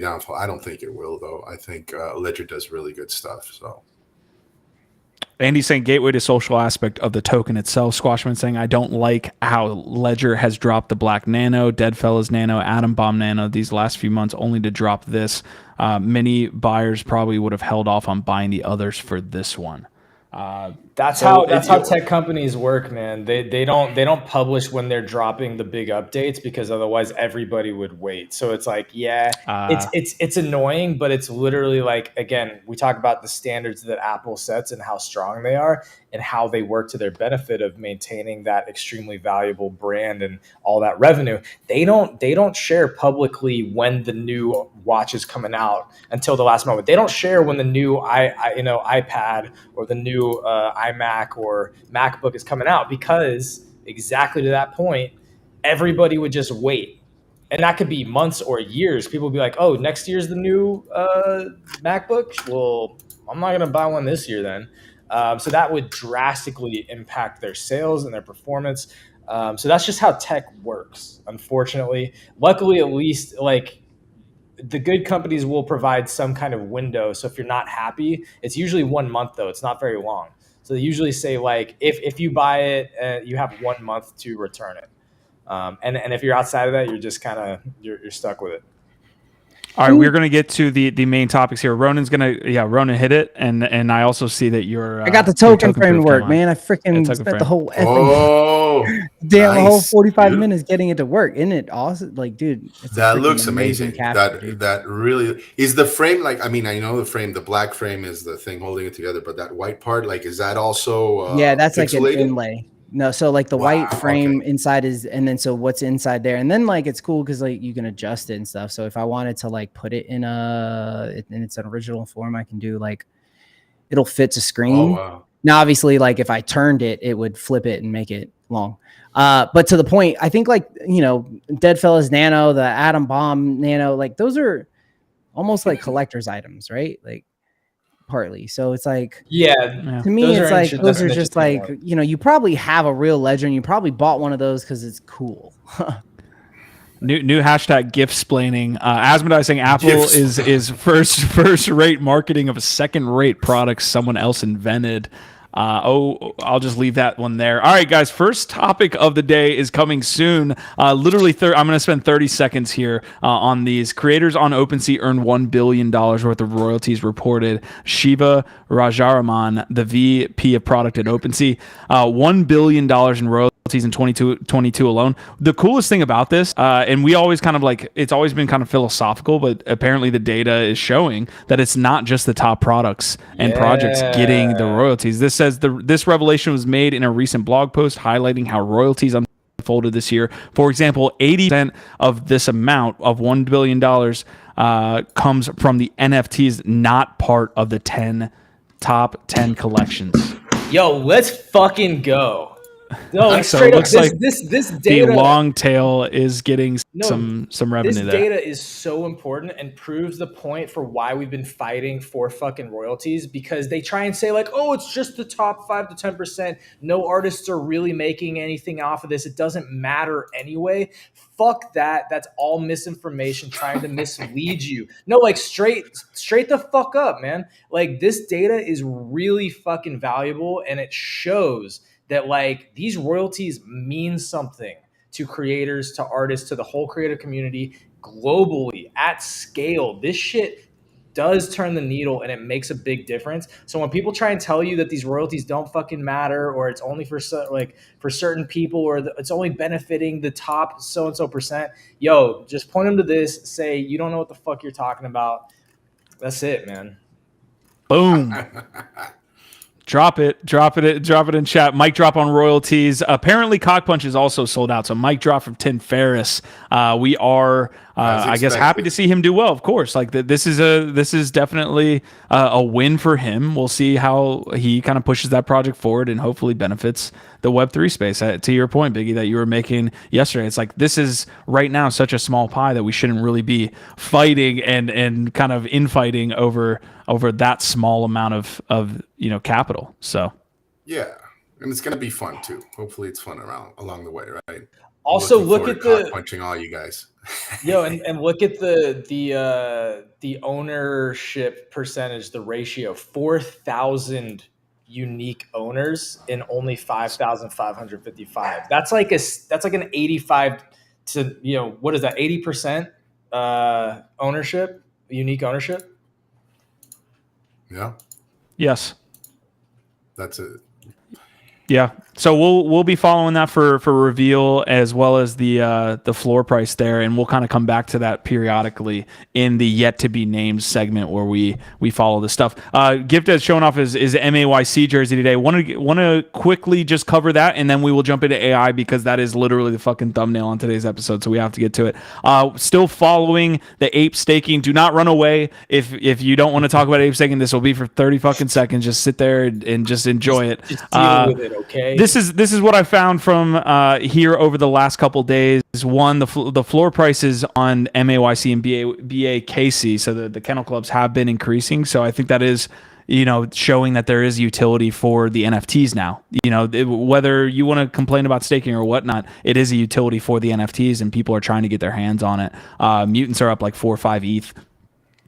downfall. I don't think it will, though. I think Ledger does really good stuff. So Andy's saying gateway to social aspect of the token itself. Squashman saying, I don't like how Ledger has dropped the Black Nano, Deadfellas Nano, Atom Bomb Nano these last few months, only to drop this. Many buyers probably would have held off on buying the others for this one. That's how tech companies work, man. They don't publish when they're dropping the big updates, because otherwise everybody would wait. So it's like, it's annoying, but it's literally like, again, we talk about the standards that Apple sets and how strong they are and how they work to their benefit of maintaining that extremely valuable brand and all that revenue. They don't share publicly when the new watch is coming out until the last moment. They don't share when the new iPad or the new iMac or MacBook is coming out, because exactly to that point, everybody would just wait. and that could be months or years. People will be like, oh, next year's the new MacBook. Well, I'm not going to buy one this year then. So that would drastically impact their sales and their performance. So that's just how tech works, unfortunately. Luckily, at least, like, the good companies will provide some kind of window. So if you're not happy, it's usually 1 month, though. It's not very long. So they usually say, like, if you buy it, you have 1 month to return it. And if you're outside of that, you're just kind of you're stuck with it. All right, we're gonna get to the main topics here. Ronan's Ronan hit it, and I also see that you're. I got the token framework, man. I freaking spent the whole whole 45 minutes getting it to work. Isn't it awesome? Like, dude, that looks amazing. That really is the frame. Like, I mean, I know the frame, the black frame is the thing holding it together, but that white part, like, is that also that's pixelated? Like an inlay. No, so like the white frame inside is, and then so what's inside there, and then like it's cool because like you can adjust it and stuff. So if I wanted to like put it in its original form, I can do like it'll fit to screen. Oh, wow. Now, obviously, like if I turned it, it would flip it and make it long. But to the point, I think like Deadfellas Nano, the Atom Bomb Nano, like those are almost like collector's items, right? Like. Partly, so it's like to me it's like those are just like you probably have a real ledger and you probably bought one of those because it's cool. New hashtag GIF-splaining. Asmodai saying Apple is first rate marketing of a second rate product someone else invented. I'll just leave that one there. All right, guys. First topic of the day is coming soon. Literally, I'm going to spend 30 seconds here on these. Creators on OpenSea earned $1 billion worth of royalties, reported Shiva Rajaraman, the VP of product at OpenSea. $1 billion in royalties in 2022 alone. The coolest thing about this, and we always kind of like, it's always been kind of philosophical, but apparently the data is showing that it's not just the top products and projects getting the royalties. This says this revelation was made in a recent blog post highlighting how royalties unfolded this year. For example, 80% of this amount of $1 billion comes from the NFTs, not part of the top 10 collections. Yo, let's fucking go. No, like so straight it up, looks like this data, the long tail is getting some revenue this there. Data is so important and proves the point for why we've been fighting for fucking royalties, because they try and say like, oh, it's just the top 5 to 10%. No artists are really making anything off of this. It doesn't matter anyway. Fuck that. That's all misinformation trying to mislead you. No, like straight the fuck up, man. Like this data is really fucking valuable, and it shows that like these royalties mean something to creators, to artists, to the whole creative community globally at scale. This shit does turn the needle and it makes a big difference. So when people try and tell you that these royalties don't fucking matter, or it's only for certain people, or it's only benefiting the top so-and-so percent, yo, just point them to this, say, you don't know what the fuck you're talking about. That's it, man. Boom. Drop it in chat. Mic drop on royalties. Apparently, CockPunch is also sold out. So, mic drop from Tim Ferriss. We are, I guess, happy to see him do well. Of course, like this is definitely a win for him. We'll see how he kind of pushes that project forward and hopefully benefits the Web3 space. To your point, Biggie, that you were making yesterday, it's like this is right now such a small pie that we shouldn't really be fighting and kind of infighting over that small amount of capital. So yeah, and it's gonna be fun too. Hopefully, it's fun along the way, right? Also, look at the punching all you guys. Yo, and look at the ownership percentage, the ratio. 4,000 unique owners in only 5,555. That's like an 85 to what is that? 80% ownership, unique ownership. Yeah. Yes. That's it. Yeah. So we'll be following that for reveal, as well as the floor price there, and we'll kind of come back to that periodically in the yet to be named segment where we follow this stuff. Gift has shown off his MAYC jersey today. Want to quickly just cover that, and then we will jump into AI because that is literally the fucking thumbnail on today's episode. So we have to get to it. Still following the Ape Staking. Do not run away. If you don't want to talk about Ape Staking, this will be for 30 fucking seconds. Just sit there and just enjoy it. Just deal with it. okay? This is what I found from here over the last couple days. One, the floor prices on MAYC and BAKC, so the kennel clubs have been increasing. So I think that is, showing that there is utility for the NFTs now. Whether you want to complain about staking or whatnot, it is a utility for the NFTs, and people are trying to get their hands on it. Mutants are up like 4 or 5 ETH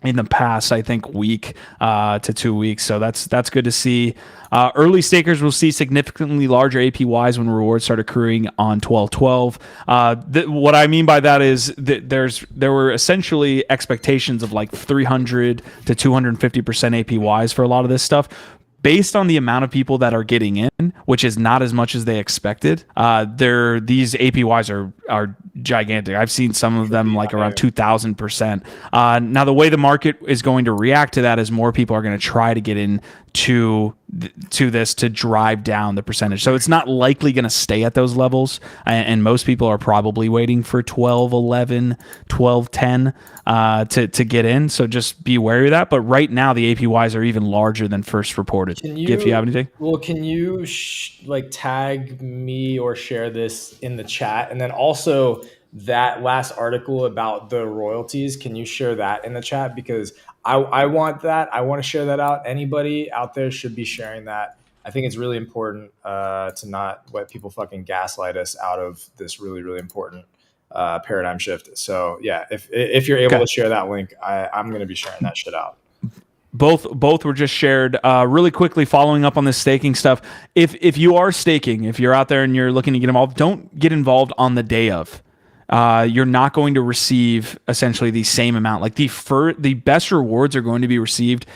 in the past, I think, week to 2 weeks. So that's good to see. Early stakers will see significantly larger APYs when rewards start accruing on 12/12. What I mean by that is that there were essentially expectations of like 300 to 250% APYs for a lot of this stuff. Based on the amount of people that are getting in, which is not as much as they expected, these APYs are gigantic. I've seen some of them like around 2,000%. Now, the way the market is going to react to that is more people are going to try to get in to this to drive down the percentage. So it's not likely going to stay at those levels, and most people are probably waiting for 12.11, 12.10 to get in. So just be wary of that. But right now the APYs are even larger than first reported. If you have anything, well, can you tag me or share this in the chat, and then also that last article about the royalties, can you share that in the chat? Because I want that. I want to share that out. Anybody out there should be sharing that. I think it's really important to not let people fucking gaslight us out of this really, really important paradigm shift. So yeah, if you're able to share that link, I'm going to be sharing that shit out. Both were just shared. Really quickly, following up on this staking stuff. If you are staking, if you're out there and you're looking to get involved, don't get involved on the day of. You're not going to receive essentially the same amount. Like the best rewards are going to be received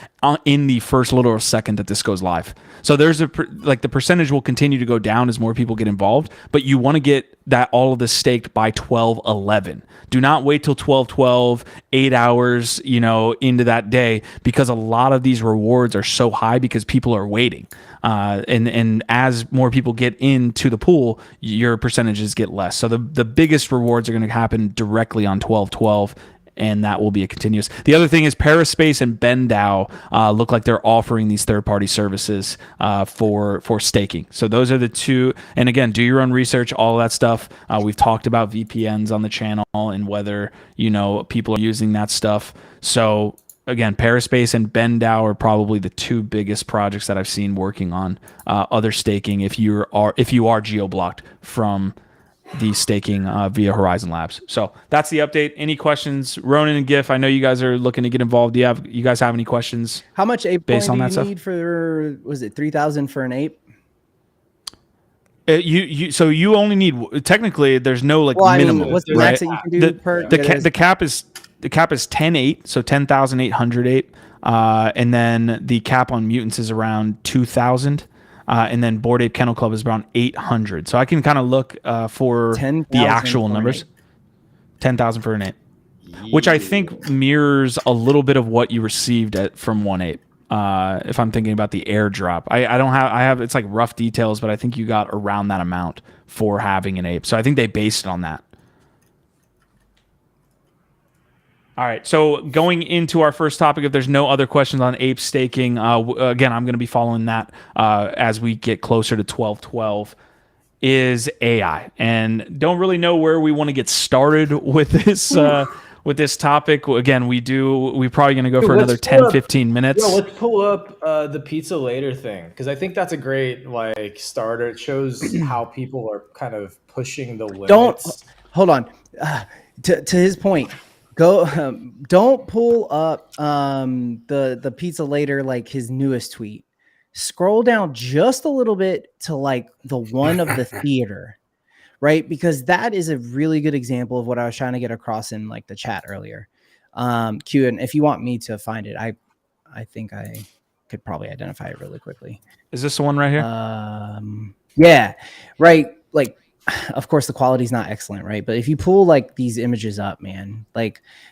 in the first literal second that this goes live. So there's the percentage will continue to go down as more people get involved, but you want to get all of this staked by 12/11. Do not wait till 12/12, 8 hours, into that day, because a lot of these rewards are so high because people are waiting. And as more people get into the pool, your percentages get less. So the biggest rewards are going to happen directly on 12/12, and that will be a continuous. The other thing is Paraspace and BendDAO look like they're offering these third-party services for staking. So those are the two. And again, do your own research, all that stuff. We've talked about VPNs on the channel and whether people are using that stuff. So again, Paraspace and BendDAO are probably the two biggest projects that I've seen working on other staking. If you are geo-blocked from the staking via Horizon Labs. So that's the update. Any questions, Ronan and GIF? I know you guys are looking to get involved. Do you guys have any questions? How much ape based on do that you stuff? need for? Was it 3,000 for an ape? So you only need, technically there's no minimum. What's the max that you can do per? The cap is 10.8, so 10,800 ape, and then the cap on mutants is around 2,000. And then Bored Ape Kennel Club is around 800. So I can kind of look for 10,000 the actual for numbers. 10,000 for an ape, which I think mirrors a little bit of what you received from one ape. If I'm thinking about the airdrop, I have it's like rough details, but I think you got around that amount for having an ape. So I think they based it on that. All right, so going into our first topic, if there's no other questions on ape staking, again, I'm going to be following that as we get closer to 12/12, is AI. And don't really know where we want to get started with this topic. Again, we're probably going to go for another 10, 15 minutes. Yeah, let's pull up the pizza later thing, because I think that's a great starter. It shows how people are kind of pushing the limits. Hold on. To his point. Don't pull up the pizza later, like his newest tweet. Scroll down just a little bit to the one of the theater, right? Because that is a really good example of what I was trying to get across in the chat earlier. Q, and if you want me to find it, I think I could probably identify it really quickly. Is this the one right here? Yeah, right. Of course, the quality is not excellent, right? But if you pull these images up, man,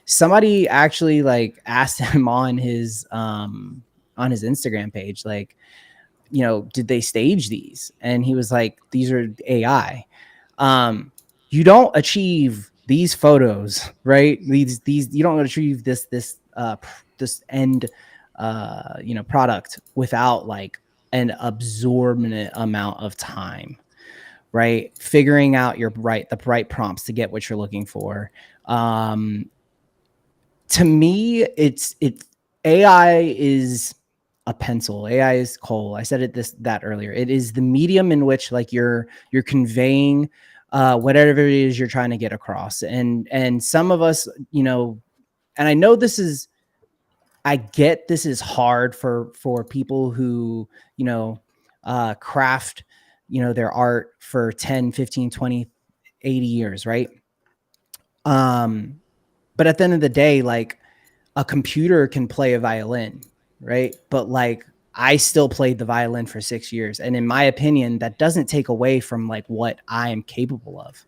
somebody actually asked him on his Instagram page, did they stage these? And he was like, these are AI. You don't achieve these photos, right? These you don't achieve this end product without an absorbent amount of time, right? Figuring out the right prompts to get what you're looking for. To me, it's AI is a pencil. AI is coal. I said that earlier. It is the medium in which like you're conveying whatever it is you're trying to get across. And some of us, you know, and I know I get this is hard for people who, you know, craft, you know, their art for 10, 15, 20, 80 years, right? But at the end of the day, like a computer can play a violin, right? But like I still played the violin for 6 years. And in my opinion, that doesn't take away from like what I am capable of.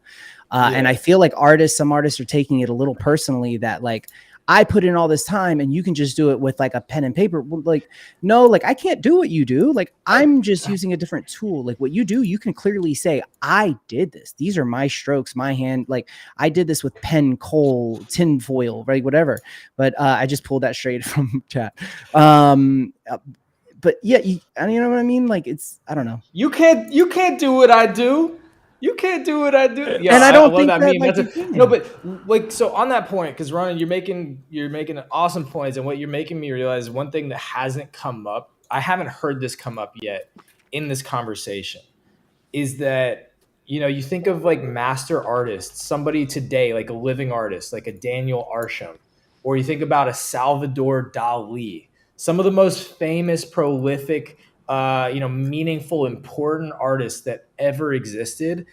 And I feel like some artists are taking it a little personally that like, I put in all this time and you can just do it with like a pen and paper. Like, no, like I can't do what you do. Like I'm just using a different tool. Like what you do, you can clearly say, I did this. These are my strokes, my hand. Like I did this with pen, coal, tin foil, right? Whatever. But I just pulled that straight from chat. But yeah, you know what I mean? Like I don't know. You can't do what I do. You can't do what I do. Yeah, and I don't think that that meme. No, but like, so on that point, because Ronan, you're making awesome points, and what you're making me realize, one thing that hasn't come up, I haven't heard this come up yet in this conversation, is that, you know, you think of like master artists, somebody today, like a living artist, like a Daniel Arsham, or you think about a Salvador Dali, some of the most famous, prolific, you know, meaningful, important artists that ever existed.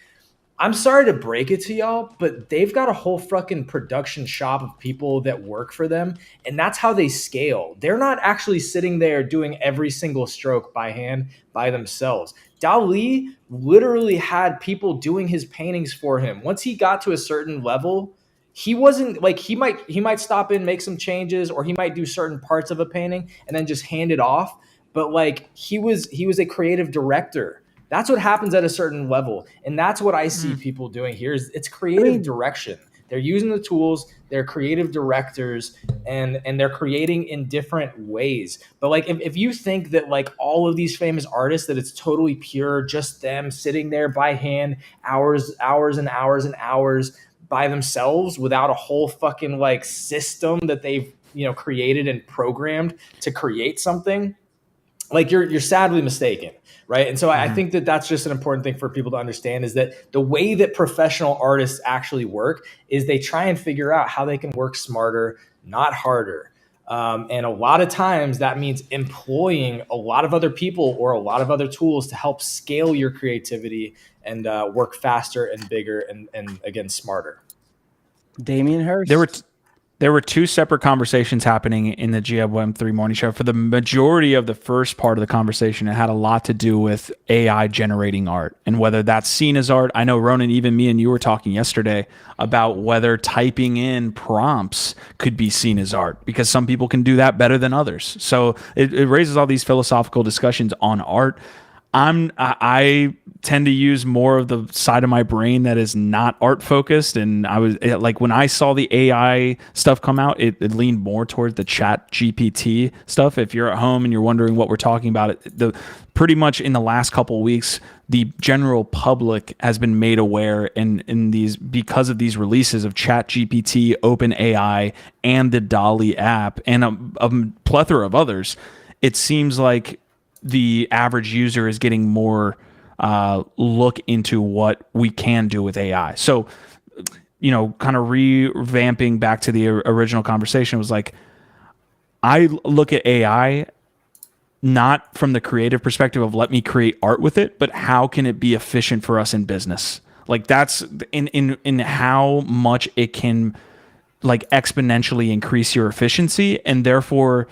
I'm sorry to break it to y'all, but they've got a whole fucking production shop of people that work for them, and that's how they scale. They're not actually sitting there doing every single stroke by hand by themselves. Dali literally had people doing his paintings for him. Once he got to a certain level, he wasn't like, he might stop in, make some changes, or he might do certain parts of a painting and then just hand it off. But like he was a creative director. That's what happens at a certain level. And that's what I see people doing here is it's creative direction. They're using the tools, they're creative directors, and they're creating in different ways. But like if you think that like all of these famous artists, that it's totally pure, just them sitting there by hand, hours and hours and hours by themselves without a whole fucking like system that they've, you know, created and programmed to create something, like you're sadly mistaken, right? And so I think that that's just an important thing for people to understand, is that the way that professional artists actually work is they try and figure out how they can work smarter, not harder. And a lot of times that means employing a lot of other people or a lot of other tools to help scale your creativity and work faster and bigger and again, smarter. Damien Hirst. There were two separate conversations happening in the GWM3 morning show. For the majority of the first part of the conversation, it had a lot to do with AI generating art and whether that's seen as art. I know, Ronan, even me and you were talking yesterday about whether typing in prompts could be seen as art, because some people can do that better than others. So it raises all these philosophical discussions on art. I tend to use more of the side of my brain that is not art focused. And I was like, when I saw the AI stuff come out, it leaned more towards the ChatGPT stuff. If you're at home and you're wondering what we're talking about, pretty much in the last couple of weeks, the general public has been made aware in these, because of these releases of ChatGPT, OpenAI, and the DALL-E app, and a plethora of others. It seems like the average user is getting more look into what we can do with AI. So, you know, kind of revamping back to the original conversation, was like, I look at AI not from the creative perspective of let me create art with it, but how can it be efficient for us in business? Like that's in how much it can like exponentially increase your efficiency, and therefore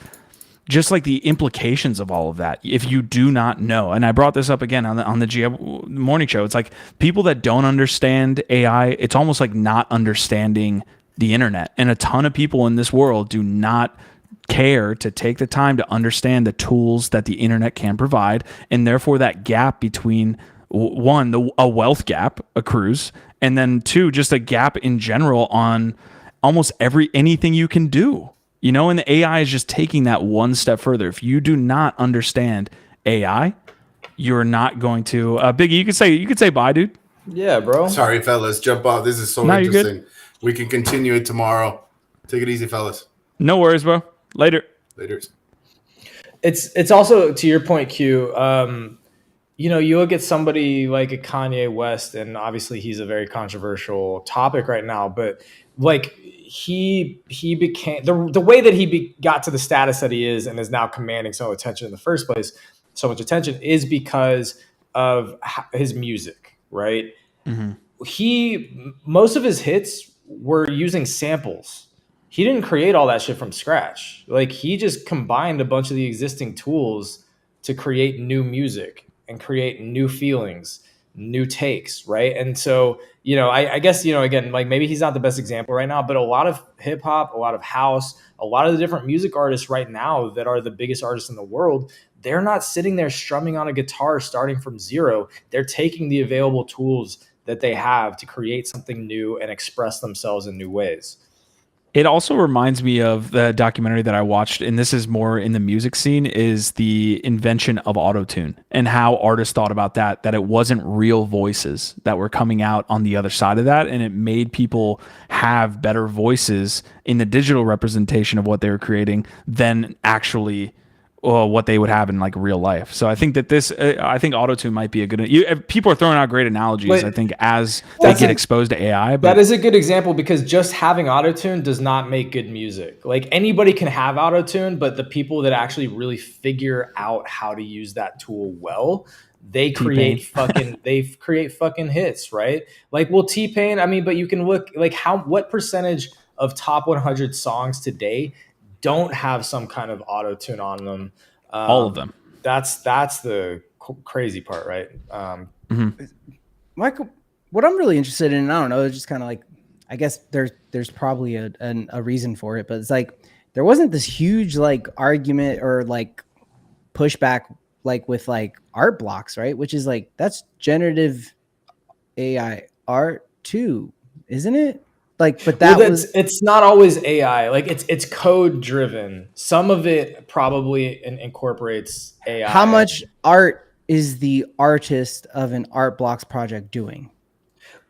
just like the implications of all of that, if you do not know. And I brought this up again on the GM morning show. It's like people that don't understand AI, it's almost like not understanding the internet. And a ton of people in this world do not care to take the time to understand the tools that the internet can provide. And therefore that gap between one, a wealth gap accrues, and then two, just a gap in general on almost anything you can do. You know, and the AI is just taking that one step further. If you do not understand AI, you're not going to. Biggie, you could say bye, dude. Yeah, bro. Sorry, fellas, jump off. This is so No, you're good. interesting. We can continue it tomorrow. Take it easy, fellas. No worries, bro. Later. Later. It's also to your point, Q. You look at somebody like a Kanye West, and obviously he's a very controversial topic right now. But like he became the way that he got to the status that he is, and is now commanding so much attention in the first place. So much attention is because of his music, right? Most of his hits were using samples. He didn't create all that shit from scratch. Like he just combined a bunch of the existing tools to create new music and create new feelings, new takes, right? And so, I guess, again, like maybe he's not the best example right now, but a lot of hip hop, a lot of house, a lot of the different music artists right now that are the biggest artists in the world, they're not sitting there strumming on a guitar starting from zero. They're taking the available tools that they have to create something new and express themselves in new ways. It also reminds me of the documentary that I watched, and this is more in the music scene, is the invention of autotune and how artists thought about that it wasn't real voices that were coming out on the other side of that, and it made people have better voices in the digital representation of what they were creating than actually what they would have in like real life. So I think that I think autotune might be a good. People are throwing out great analogies. But I think as they get exposed to AI, but that is a good example because just having autotune does not make good music. Like anybody can have autotune, but the people that actually really figure out how to use that tool well, they create fucking hits, right? Like, well, T-Pain. I mean, but you can look like what percentage of top 100 songs today don't have some kind of auto tune on them. All of them. That's the crazy part, right? Michael, what I'm really interested in, I don't know, it's just kind of like, I guess there's probably a reason for it, but it's like there wasn't this huge like argument or like pushback like with like art blocks, right? Which is like that's generative AI art too, isn't it? Like, but it's not always AI. Like it's code driven. Some of it probably incorporates AI. How much art is the artist of an art blocks project doing?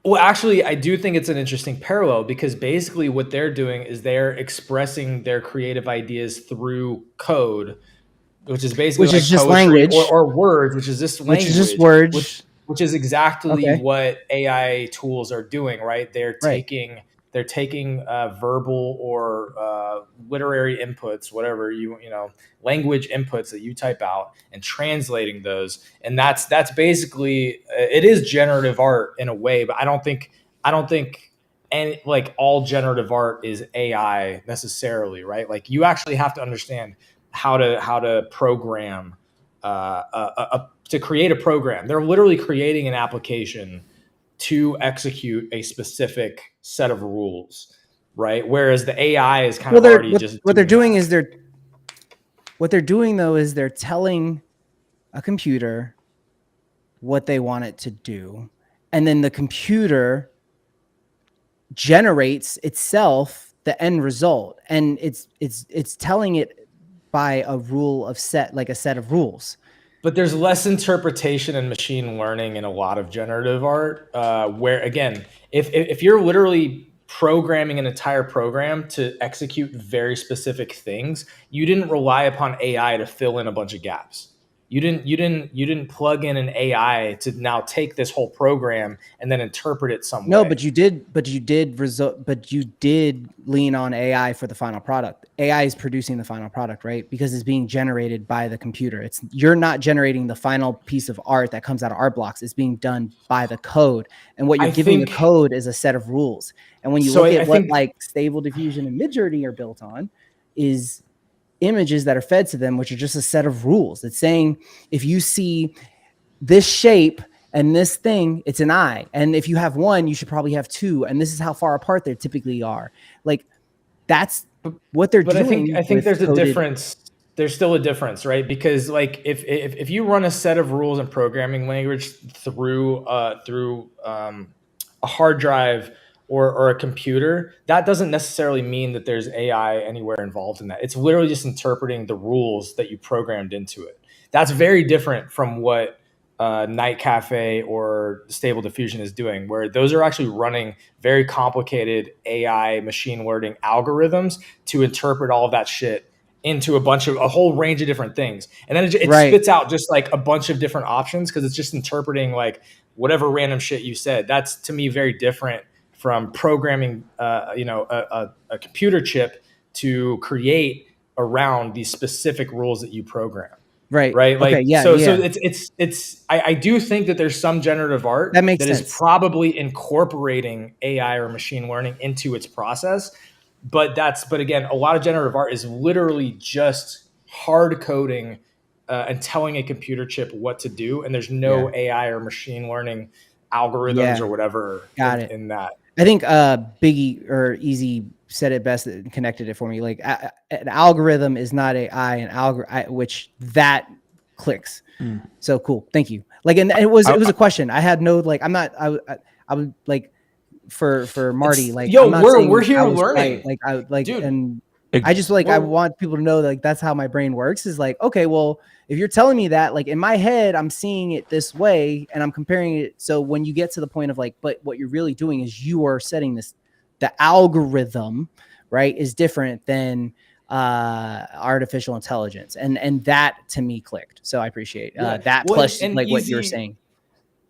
Well, actually, I do think it's an interesting parallel because basically what they're doing is they're expressing their creative ideas through code, which is basically like just poetry, language or words, which is this language, which is just words, which is exactly what AI tools are doing, right? They're taking verbal or literary inputs, whatever language inputs that you type out, and translating those. And that's basically it is generative art in a way, but I don't think any like all generative art is AI necessarily, right? Like you actually have to understand how to program to create a program. They're literally creating an application to execute a specific set of rules, right? Whereas the AI is kind of already what they're doing is they're telling a computer what they want it to do, and then the computer generates itself the end result, and it's telling it by a set of rules. But there's less interpretation and machine learning in a lot of generative art, where again, if you're literally programming an entire program to execute very specific things, you didn't rely upon AI to fill in a bunch of gaps. You didn't plug in an AI to now take this whole program and then interpret it some way. No, but you did lean on AI for the final product. AI is producing the final product, right? Because it's being generated by the computer. You're not generating the final piece of art that comes out of art blocks. It's being done by the code. And what you're giving the code is a set of rules. And when you look at what like Stable Diffusion and Midjourney are built on, is images that are fed to them, which are just a set of rules. It's saying if you see this shape and this thing, it's an eye. And if you have one, you should probably have two. And this is how far apart they typically are. Like that's what they're doing. I think there's a difference. There's still a difference, right? Because like if you run a set of rules and programming language through a hard drive or a computer, that doesn't necessarily mean that there's AI anywhere involved in that. It's literally just interpreting the rules that you programmed into it. That's very different from what Night Cafe or Stable Diffusion is doing, where those are actually running very complicated AI machine learning algorithms to interpret all of that shit into a whole range of different things. And then it Right. spits out just like a bunch of different options because it's just interpreting like whatever random shit you said. That's to me very different from programming, a computer chip to create around these specific rules that you program. Right. Right. Like, Okay. Yeah. so Yeah. I do think that there's some generative art That makes that is sense. probably incorporating AI or machine learning into its process. But again, a lot of generative art is literally just hard coding and telling a computer chip what to do. And there's no AI or machine learning algorithms or whatever in that. I think Biggie or Easy said it best and connected it for me. Like an algorithm is not AI, which that clicks. So cool. Thank you. Like, and it was a question. I had no, like, I would like for Marty, like, yo, I'm not we're here learning. Right. Dude, and I just like, I want people to know that, like, that's how my brain works is like, okay, well, if you're telling me that, like, in my head, I'm seeing it this way and I'm comparing it. So when you get to the point of like, but what you're really doing is you are setting the algorithm, right, is different than artificial intelligence. And that to me clicked. So I appreciate that plus like what you're saying.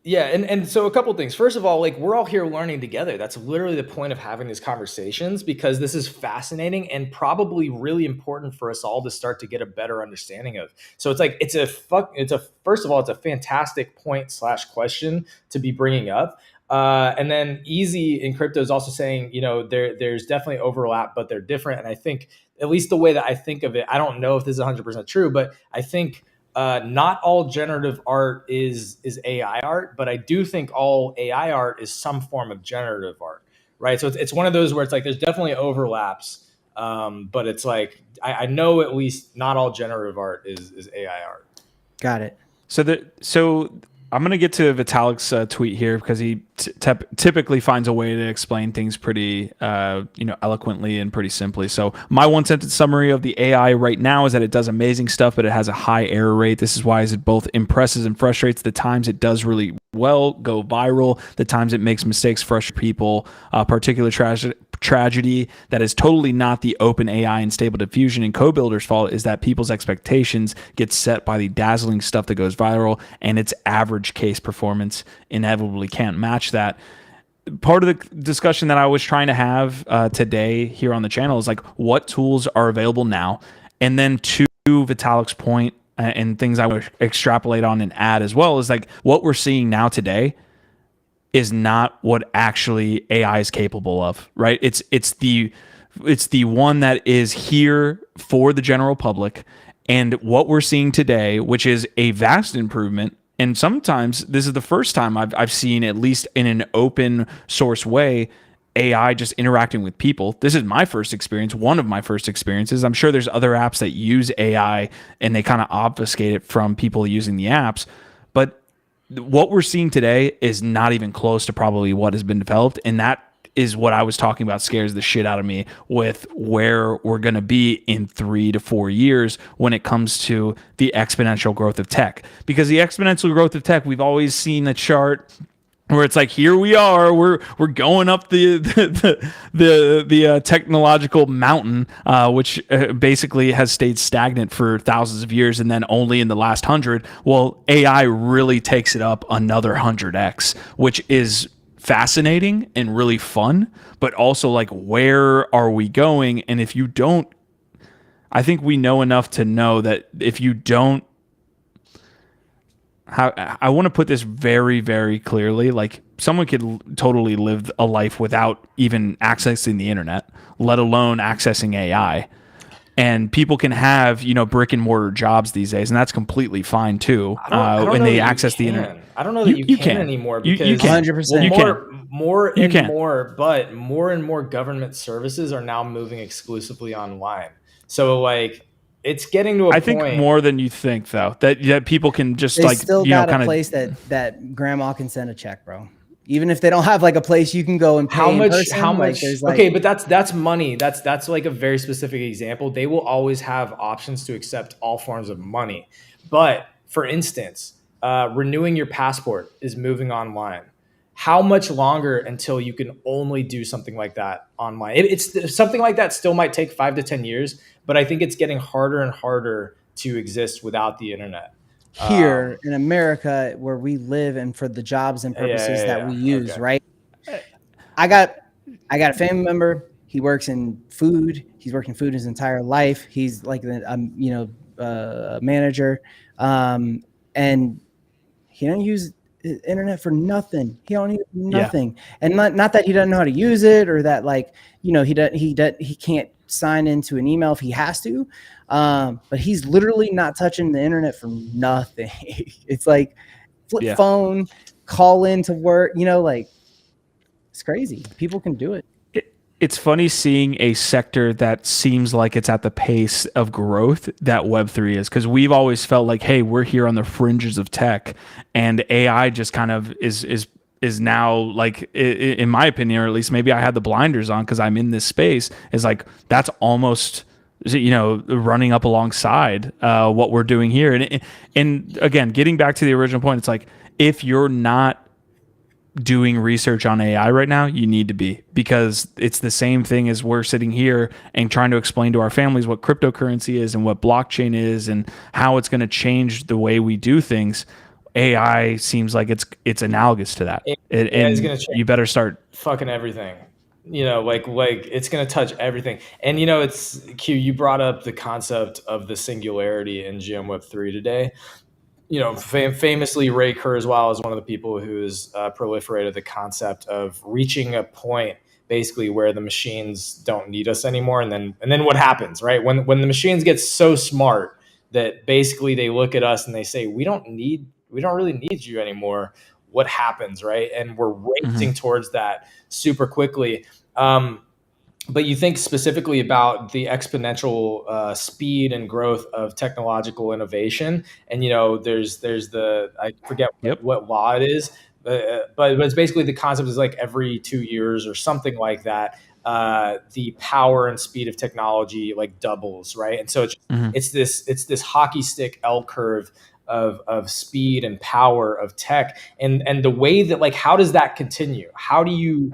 Yeah, and so a couple things. First of all, like, we're all here learning together. That's literally the point of having these conversations, because this is fascinating and probably really important for us all to start to get a better understanding of. So it's like first of all, it's a fantastic point / question to be bringing up. And then Easy in crypto is also saying, there's definitely overlap, but they're different. And I think, at least the way that I think of it, I don't know if this is 100% true, but I think not all generative art is AI art, but I do think all AI art is some form of generative art, right? So it's one of those where it's like there's definitely overlaps, but it's like I know at least not all generative art is AI art. Got it. So I'm going to get to Vitalik's tweet here because he typically finds a way to explain things pretty, eloquently and pretty simply. So my one sentence summary of the AI right now is that it does amazing stuff, but it has a high error rate. This is why it both impresses and frustrates. The times it does really well go viral. The times it makes mistakes frustrate people. Particular tragedy that is totally not the OpenAI and Stable Diffusion and co-builders' fault is that people's expectations get set by the dazzling stuff that goes viral, and its average case performance inevitably can't match that. Part of the discussion that I was trying to have today here on the channel is like, what tools are available now? And then to Vitalik's point, and things I would extrapolate on and add as well, is like what we're seeing now today is not what actually AI is capable of, right? It's the one that is here for the general public, and what we're seeing today, which is a vast improvement. And sometimes this is the first time I've seen, at least in an open source way, AI just interacting with people. This is my first experience, one of my first experiences. I'm sure there's other apps that use AI and they kind of obfuscate it from people using the apps, but what we're seeing today is not even close to probably what has been developed. And that is what I was talking about scares the shit out of me with where we're going to be in 3 to 4 years when it comes to the exponential growth of tech. Because the exponential growth of tech, we've always seen the chart where it's like, here we are, we're going up the technological mountain, which basically has stayed stagnant for thousands of years, and then only in the last 100, well, AI really takes it up another 100x, which is fascinating and really fun, but also like, where are we going? And if you don't, I think we know enough to know that if you don't, I want to put this very, very clearly. Like, someone could totally live a life without even accessing the internet, let alone accessing AI. And people can have, brick and mortar jobs these days, and that's completely fine too. When they access the internet, I don't know that you can anymore, because you can. 100%. More and more government services are now moving exclusively online. So like, it's getting to a point. I think more than you think, though, that people can just They like, still got a place that grandma can send a check, bro. Even if they don't have like a place you can go and pay how much? Like, okay, but that's money. That's like a very specific example. They will always have options to accept all forms of money. But for instance, renewing your passport is moving online. How much longer until you can only do something like that online? It's something like that still might take 5 to 10 years, but I think it's getting harder and harder to exist without the internet. Here in America, where we live, and for the jobs and purposes that we use, okay. right? I got a family member. He works in food. He's worked in food his entire life. He's like a manager, and he don't use internet for nothing. He don't use nothing, and not that he doesn't know how to use it, or that like he can't sign into an email if he has to, but he's literally not touching the internet for nothing. It's like flip phone, call into work, like it's crazy. People can do it. It's funny seeing a sector that seems like it's at the pace of growth that Web3 is, because we've always felt like, hey, we're here on the fringes of tech, and AI just kind of is now, like, in my opinion, or at least maybe I had the blinders on because I'm in this space, is like that's almost running up alongside what we're doing here. And again, getting back to the original point, it's like if you're not doing research on AI right now, you need to be, because it's the same thing as we're sitting here and trying to explain to our families what cryptocurrency is and what blockchain is and how it's going to change the way we do things. AI seems like it's analogous to that. It's going to change. You better start fucking everything. Like it's going to touch everything. And it's Q, you brought up the concept of the singularity in GM Web3 today. Famously, Ray Kurzweil is one of the people who's proliferated the concept of reaching a point basically where the machines don't need us anymore. And then what happens, right? When the machines get so smart that basically they look at us and they say, we don't really need you anymore. What happens, right? And we're racing towards that super quickly. But you think specifically about the exponential speed and growth of technological innovation, and there's the, I forget what law it is, but it's basically the concept is like every 2 years or something like that, the power and speed of technology like doubles, right? And so it's this hockey stick L curve of speed and power of tech, and the way that, like, how does that continue? How do you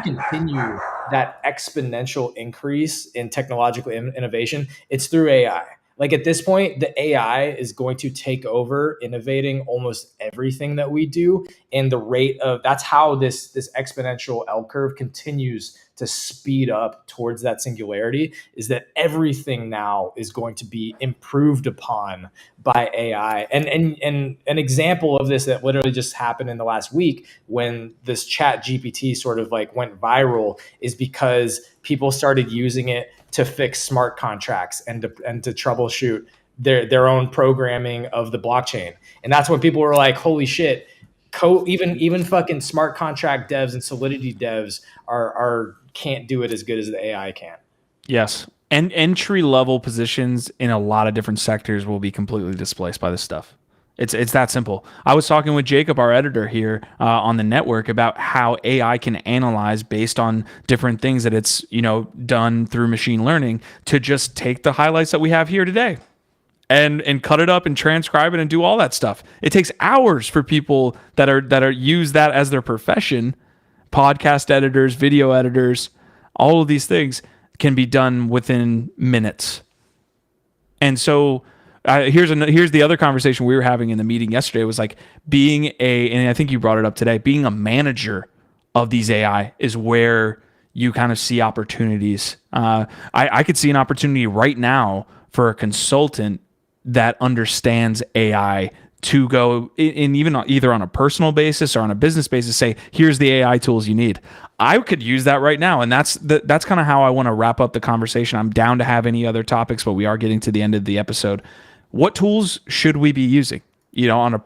continue that exponential increase in technological innovation? It's through AI. Like at this point, the AI is going to take over innovating almost everything that we do, and the rate of that's how this exponential L curve continues to speed up towards that singularity, is that everything now is going to be improved upon by AI. And an example of this that literally just happened in the last week when this ChatGPT sort of like went viral is because people started using it to fix smart contracts and to troubleshoot their own programming of the blockchain. And that's when people were like, holy shit, even fucking smart contract devs and Solidity devs are can't do it as good as the AI can. Yes. And entry level positions in a lot of different sectors will be completely displaced by this stuff. It's that simple. I was talking with Jacob, our editor here on the network, about how AI can analyze based on different things that it's done through machine learning to just take the highlights that we have here today and cut it up and transcribe it and do all that stuff. It takes hours for people that are use that as their profession. Podcast editors, video editors, all of these things can be done within minutes. And so here's the other conversation we were having in the meeting yesterday. It was like and I think you brought it up today, being a manager of these AI is where you kind of see opportunities. I could see an opportunity right now for a consultant that understands AI to go in even either on a personal basis or on a business basis, say, here's the AI tools you need. I could use that right now. And that's kind of how I want to wrap up the conversation. I'm down to have any other topics, but we are getting to the end of the episode. What tools should we be using, on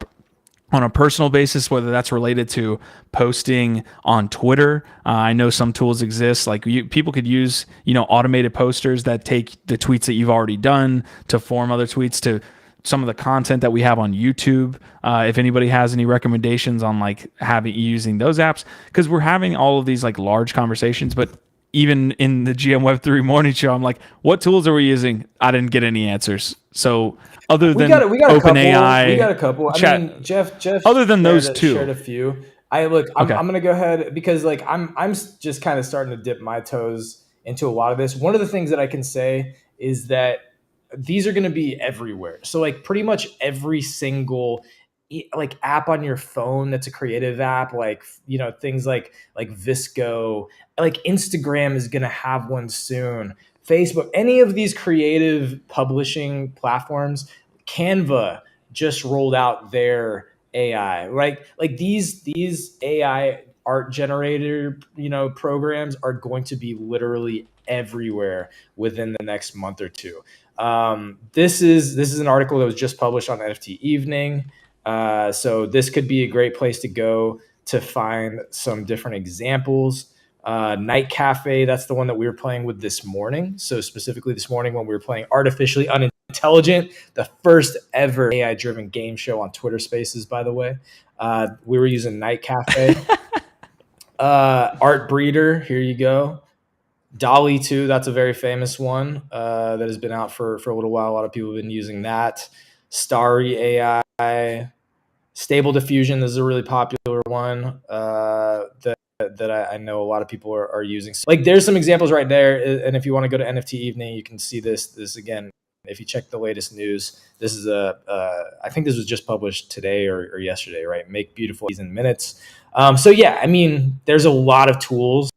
a personal basis, whether that's related to posting on Twitter? I know some tools exist, like people could use, automated posters that take the tweets that you've already done to form other tweets, to some of the content that we have on YouTube. If anybody has any recommendations on like using those apps, because we're having all of these like large conversations, but even in the GM Web3 morning show, I'm like, what tools are we using? I didn't get any answers. So other than we got OpenAI, we got a couple. I mean, Jeff other than those two, shared a few. I'm Okay. gonna go ahead because like I'm just kind of starting to dip my toes into a lot of this. One of the things that I can say is that these are going to be everywhere. So like pretty much every single like app on your phone that's a creative app, like things like Visco, like Instagram is going to have one soon. Facebook, any of these creative publishing platforms, Canva just rolled out their AI, right? Like these AI art generator, programs are going to be literally everywhere within the next month or two. This is an article that was just published on NFT Evening. So this could be a great place to go to find some different examples. Night Cafe, that's the one that we were playing with this morning. So specifically this morning when we were playing Artificially Unintelligent, the first ever AI-driven game show on Twitter Spaces, by the way. We were using Night Cafe. Art Breeder, here you go. Dolly 2, that's a very famous one that has been out for a little while. A lot of people have been using that. Starry AI. Stable Diffusion, this is a really popular one that I know a lot of people are using. So, like, there's some examples right there. And if you want to go to NFT Evening, you can see this again. If you check the latest news, this is I think this was just published today or yesterday, right? Make beautiful in minutes. So yeah, I mean, there's a lot of tools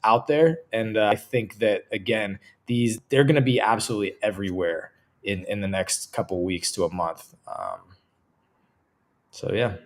out there, and I think that again, they're going to be absolutely everywhere in the next couple weeks to a month. So yeah.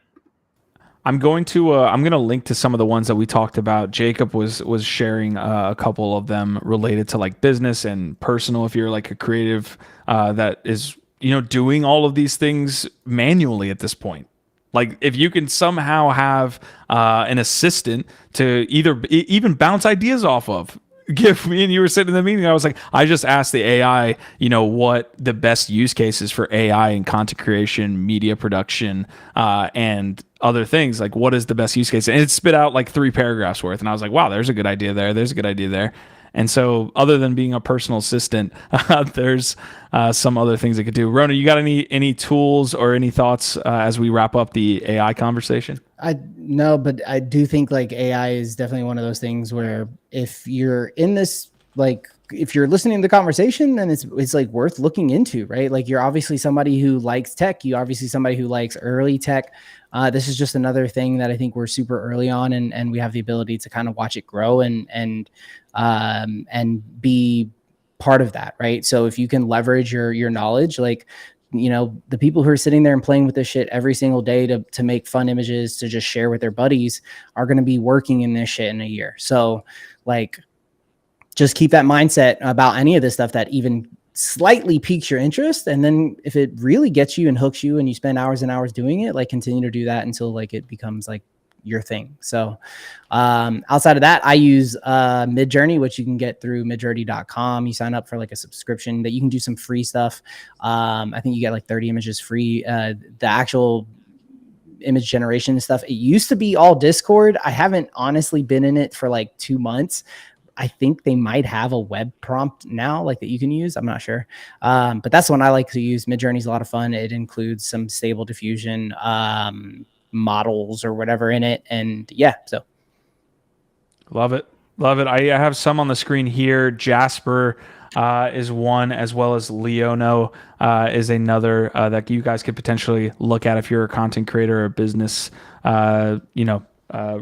I'm going to link to some of the ones that we talked about. Jacob was sharing a couple of them related to like business and personal. If you're like a creative that is doing all of these things manually at this point, like if you can somehow have an assistant to even bounce ideas off of. Give me, and you were sitting in the meeting, I was like, I just asked the AI, what the best use cases for AI in content creation, media production, and other things. Like, what is the best use case? And it spit out like 3 paragraphs worth. And I was like, wow, there's a good idea there. There's a good idea there. And so other than being a personal assistant, there's some other things it could do. Rona, you got any tools or any thoughts as we wrap up the AI conversation? No, but I do think like AI is definitely one of those things where if you're in this, like if you're listening to the conversation, then it's like worth looking into, right? Like you're obviously somebody who likes tech. You obviously somebody who likes early tech. This is just another thing that I think we're super early on, and we have the ability to kind of watch it grow and be part of that, right? So if you can leverage your knowledge, like the people who are sitting there and playing with this shit every single day to make fun images to just share with their buddies are going to be working in this shit in a year. So like, just keep that mindset about any of this stuff that even slightly piques your interest. And then if it really gets you and hooks you and you spend hours and hours doing it, like continue to do that until like it becomes like your thing. So outside of that, I use Midjourney, which you can get through midjourney.com. You sign up for like a subscription that you can do some free stuff. I think you get like 30 images free. The actual image generation stuff, it used to be all Discord. I haven't honestly been in it for like 2 months. I think they might have a web prompt now, like that you can use. I'm not sure. But that's the one I like to use. Midjourney's a lot of fun. It includes some stable diffusion models or whatever in it. And yeah, so. Love it. Love it. I have some on the screen here. Jasper is one, as well as Leono is another that you guys could potentially look at if you're a content creator or business,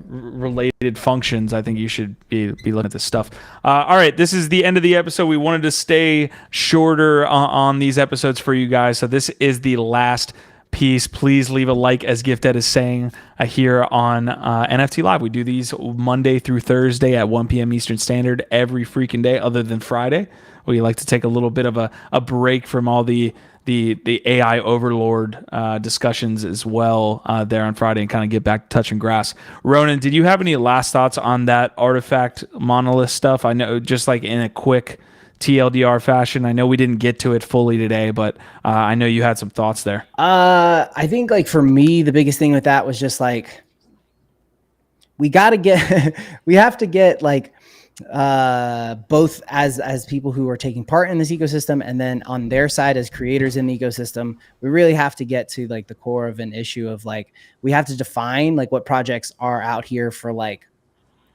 related functions. I think you should be looking at this stuff. All right, this is the end of the episode. We wanted to stay shorter on these episodes for you guys, so this is the last piece. Please leave a like, as Gifted is saying here on NFT Live. We do these Monday through Thursday at 1 p.m. Eastern Standard every freaking day, other than Friday. We like to take a little bit of a break from all the AI overlord discussions as well there on Friday, and kind of get back to touching grass. Ronan, did you have any last thoughts on that artifact monolith stuff? I know, just like in a quick TLDR fashion, I know we didn't get to it fully today, but I know you had some thoughts there. I think like for me, the biggest thing with that was just like, we have to get like both as people who are taking part in this ecosystem, and then on their side as creators in the ecosystem, we really have to get to like the core of an issue of like, we have to define like what projects are out here for like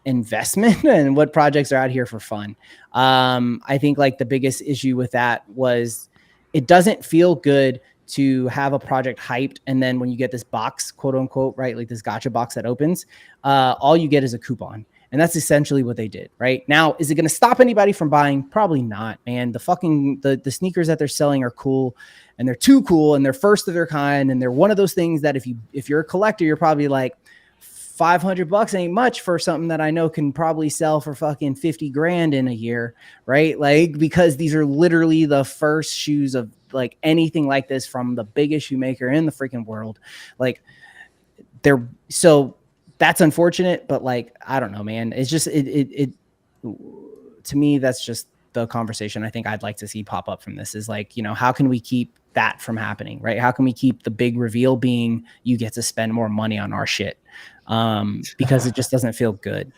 investment and what projects are out here for fun. I think like the biggest issue with that was it doesn't feel good to have a project hyped, and then when you get this box, quote unquote, right, like this gotcha box that opens, all you get is a coupon. And that's essentially what they did. Right now, is it going to stop anybody from buying? Probably not, man. The sneakers that they're selling are cool, and they're too cool, and they're first of their kind, and they're one of those things that if you're a collector, you're probably like, $500 ain't much for something that I know can probably sell for fucking 50 grand in a year, right? Like, because these are literally the first shoes of like anything like this from the biggest shoemaker in the freaking world. Like, they're so. That's unfortunate, but like, I don't know, man. It's just, it to me, that's just the conversation I think I'd like to see pop up from this is like, you know, how can we keep that from happening, right? How can we keep the big reveal being you get to spend more money on our shit? Because it just doesn't feel good.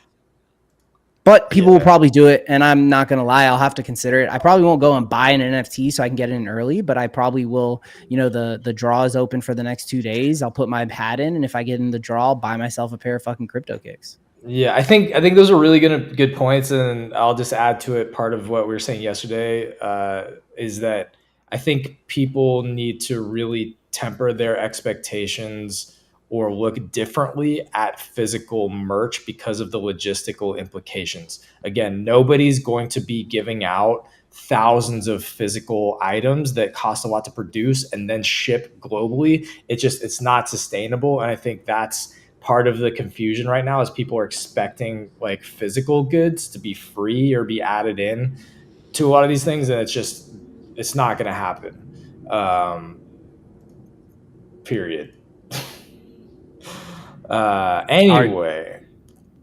But people will probably do it, and I'm not going to lie, I'll have to consider it. I probably won't go and buy an NFT so I can get it in early, but I probably will, you know, the draw is open for the next 2 days. I'll put my hat in, and if I get in the draw, I'll buy myself a pair of fucking crypto kicks. Yeah, I think those are really good points, and I'll just add to it. Part of what we were saying yesterday is that I think people need to really temper their expectations or look differently at physical merch because of the logistical implications. Again, nobody's going to be giving out thousands of physical items that cost a lot to produce and then ship globally. It's not sustainable, and I think that's part of the confusion right now is people are expecting like physical goods to be free or be added in to a lot of these things, and it's not going to happen. Period. Anyway.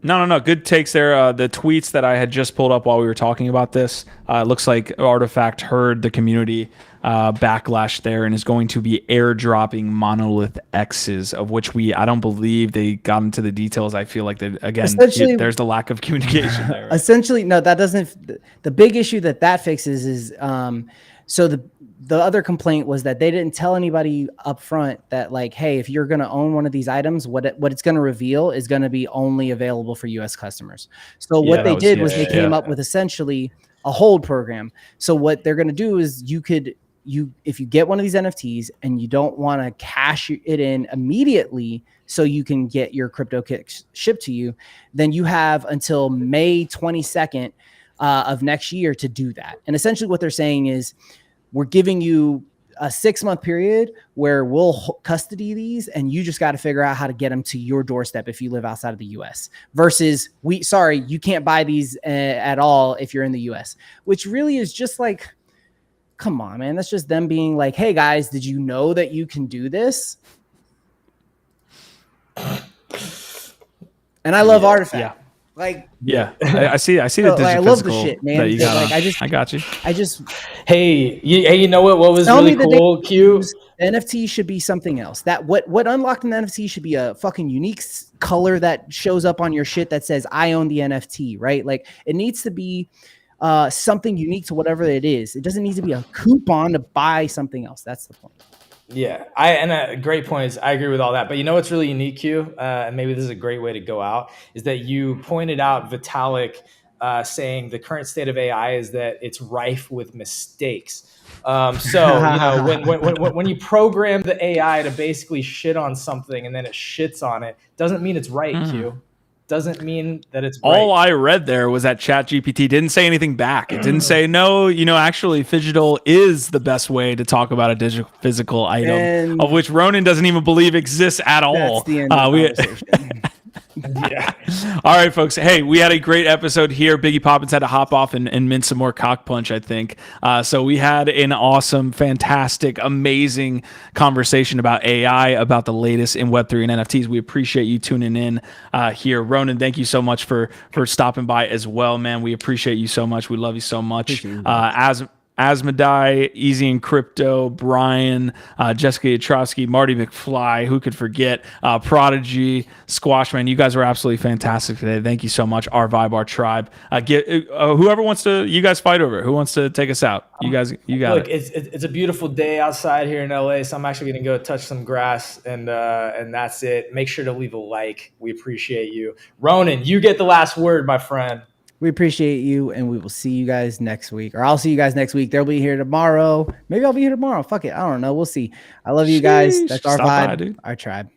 No. Good takes there. The tweets that I had just pulled up while we were talking about this, looks like Artifact heard the community backlash there and is going to be airdropping monolith X's, of which I don't believe they got into the details. I feel like there's the lack of communication there. Right? Essentially, no, that doesn't. The big issue that fixes is so the other complaint was that they didn't tell anybody up front that like, hey, if you're going to own one of these items, what it's going to reveal is going to be only available for US customers. So what they did was they came up with essentially a hold program. So what they're going to do is if you get one of these NFTs and you don't want to cash it in immediately so you can get your crypto kicks shipped to you, then you have until May 22nd of next year to do that. And essentially what they're saying is, we're giving you a 6-month period where we'll custody these, and you just got to figure out how to get them to your doorstep if you live outside of the US versus you can't buy these at all if you're in the US, which really is just like, come on, man. That's just them being like, hey guys, did you know that you can do this? And I love Artifact. Yeah. Like, yeah, I see the digital. I love the shit, man. You got like, I got you. Hey, you know what was really cool, Q? NFT should be something else. That what unlocked an NFT should be a fucking unique color that shows up on your shit that says I own the NFT, right? Like, it needs to be something unique to whatever it is. It doesn't need to be a coupon to buy something else. That's the point. Yeah, a great point is I agree with all that. But you know what's really unique, Q, and maybe this is a great way to go out, is that you pointed out Vitalik saying the current state of AI is that it's rife with mistakes. So you know when you program the AI to basically shit on something and then it shits on it, doesn't mean it's right, Q. Doesn't mean that it's right. All I read there was that ChatGPT didn't say anything back. It didn't say, no, actually PHYGITAL is the best way to talk about a digital physical item, of which Ronan doesn't even believe exists at all. That's the end of the conversation. Yeah. All right, folks. Hey, we had a great episode here. Biggie Poppins had to hop off and mint some more CockPunch, I think. So we had an awesome, fantastic, amazing conversation about AI, about the latest in Web3 and NFTs. We appreciate you tuning in here. Ronan, thank you so much for stopping by as well, man. We appreciate you so much. We love you so much. Asmodai, Easy in Crypto, Brian, Jessica Yatrowski, Marty McFly, who could forget, Prodigy, Squashman. You guys were absolutely fantastic today. Thank you so much. Our Vibe, our tribe. Whoever wants to, you guys fight over it. Who wants to take us out? You guys, you got Look, it. it's a beautiful day outside here in LA, so I'm actually going to go touch some grass, and that's it. Make sure to leave a like. We appreciate you. Ronan, you get the last word, my friend. We appreciate you, and we will see you guys next week. Or I'll see you guys next week. They'll be here tomorrow. Maybe I'll be here tomorrow. Fuck it. I don't know. We'll see. I love you guys. Sheesh. That's our Stop by, vibe, dude. our tribe.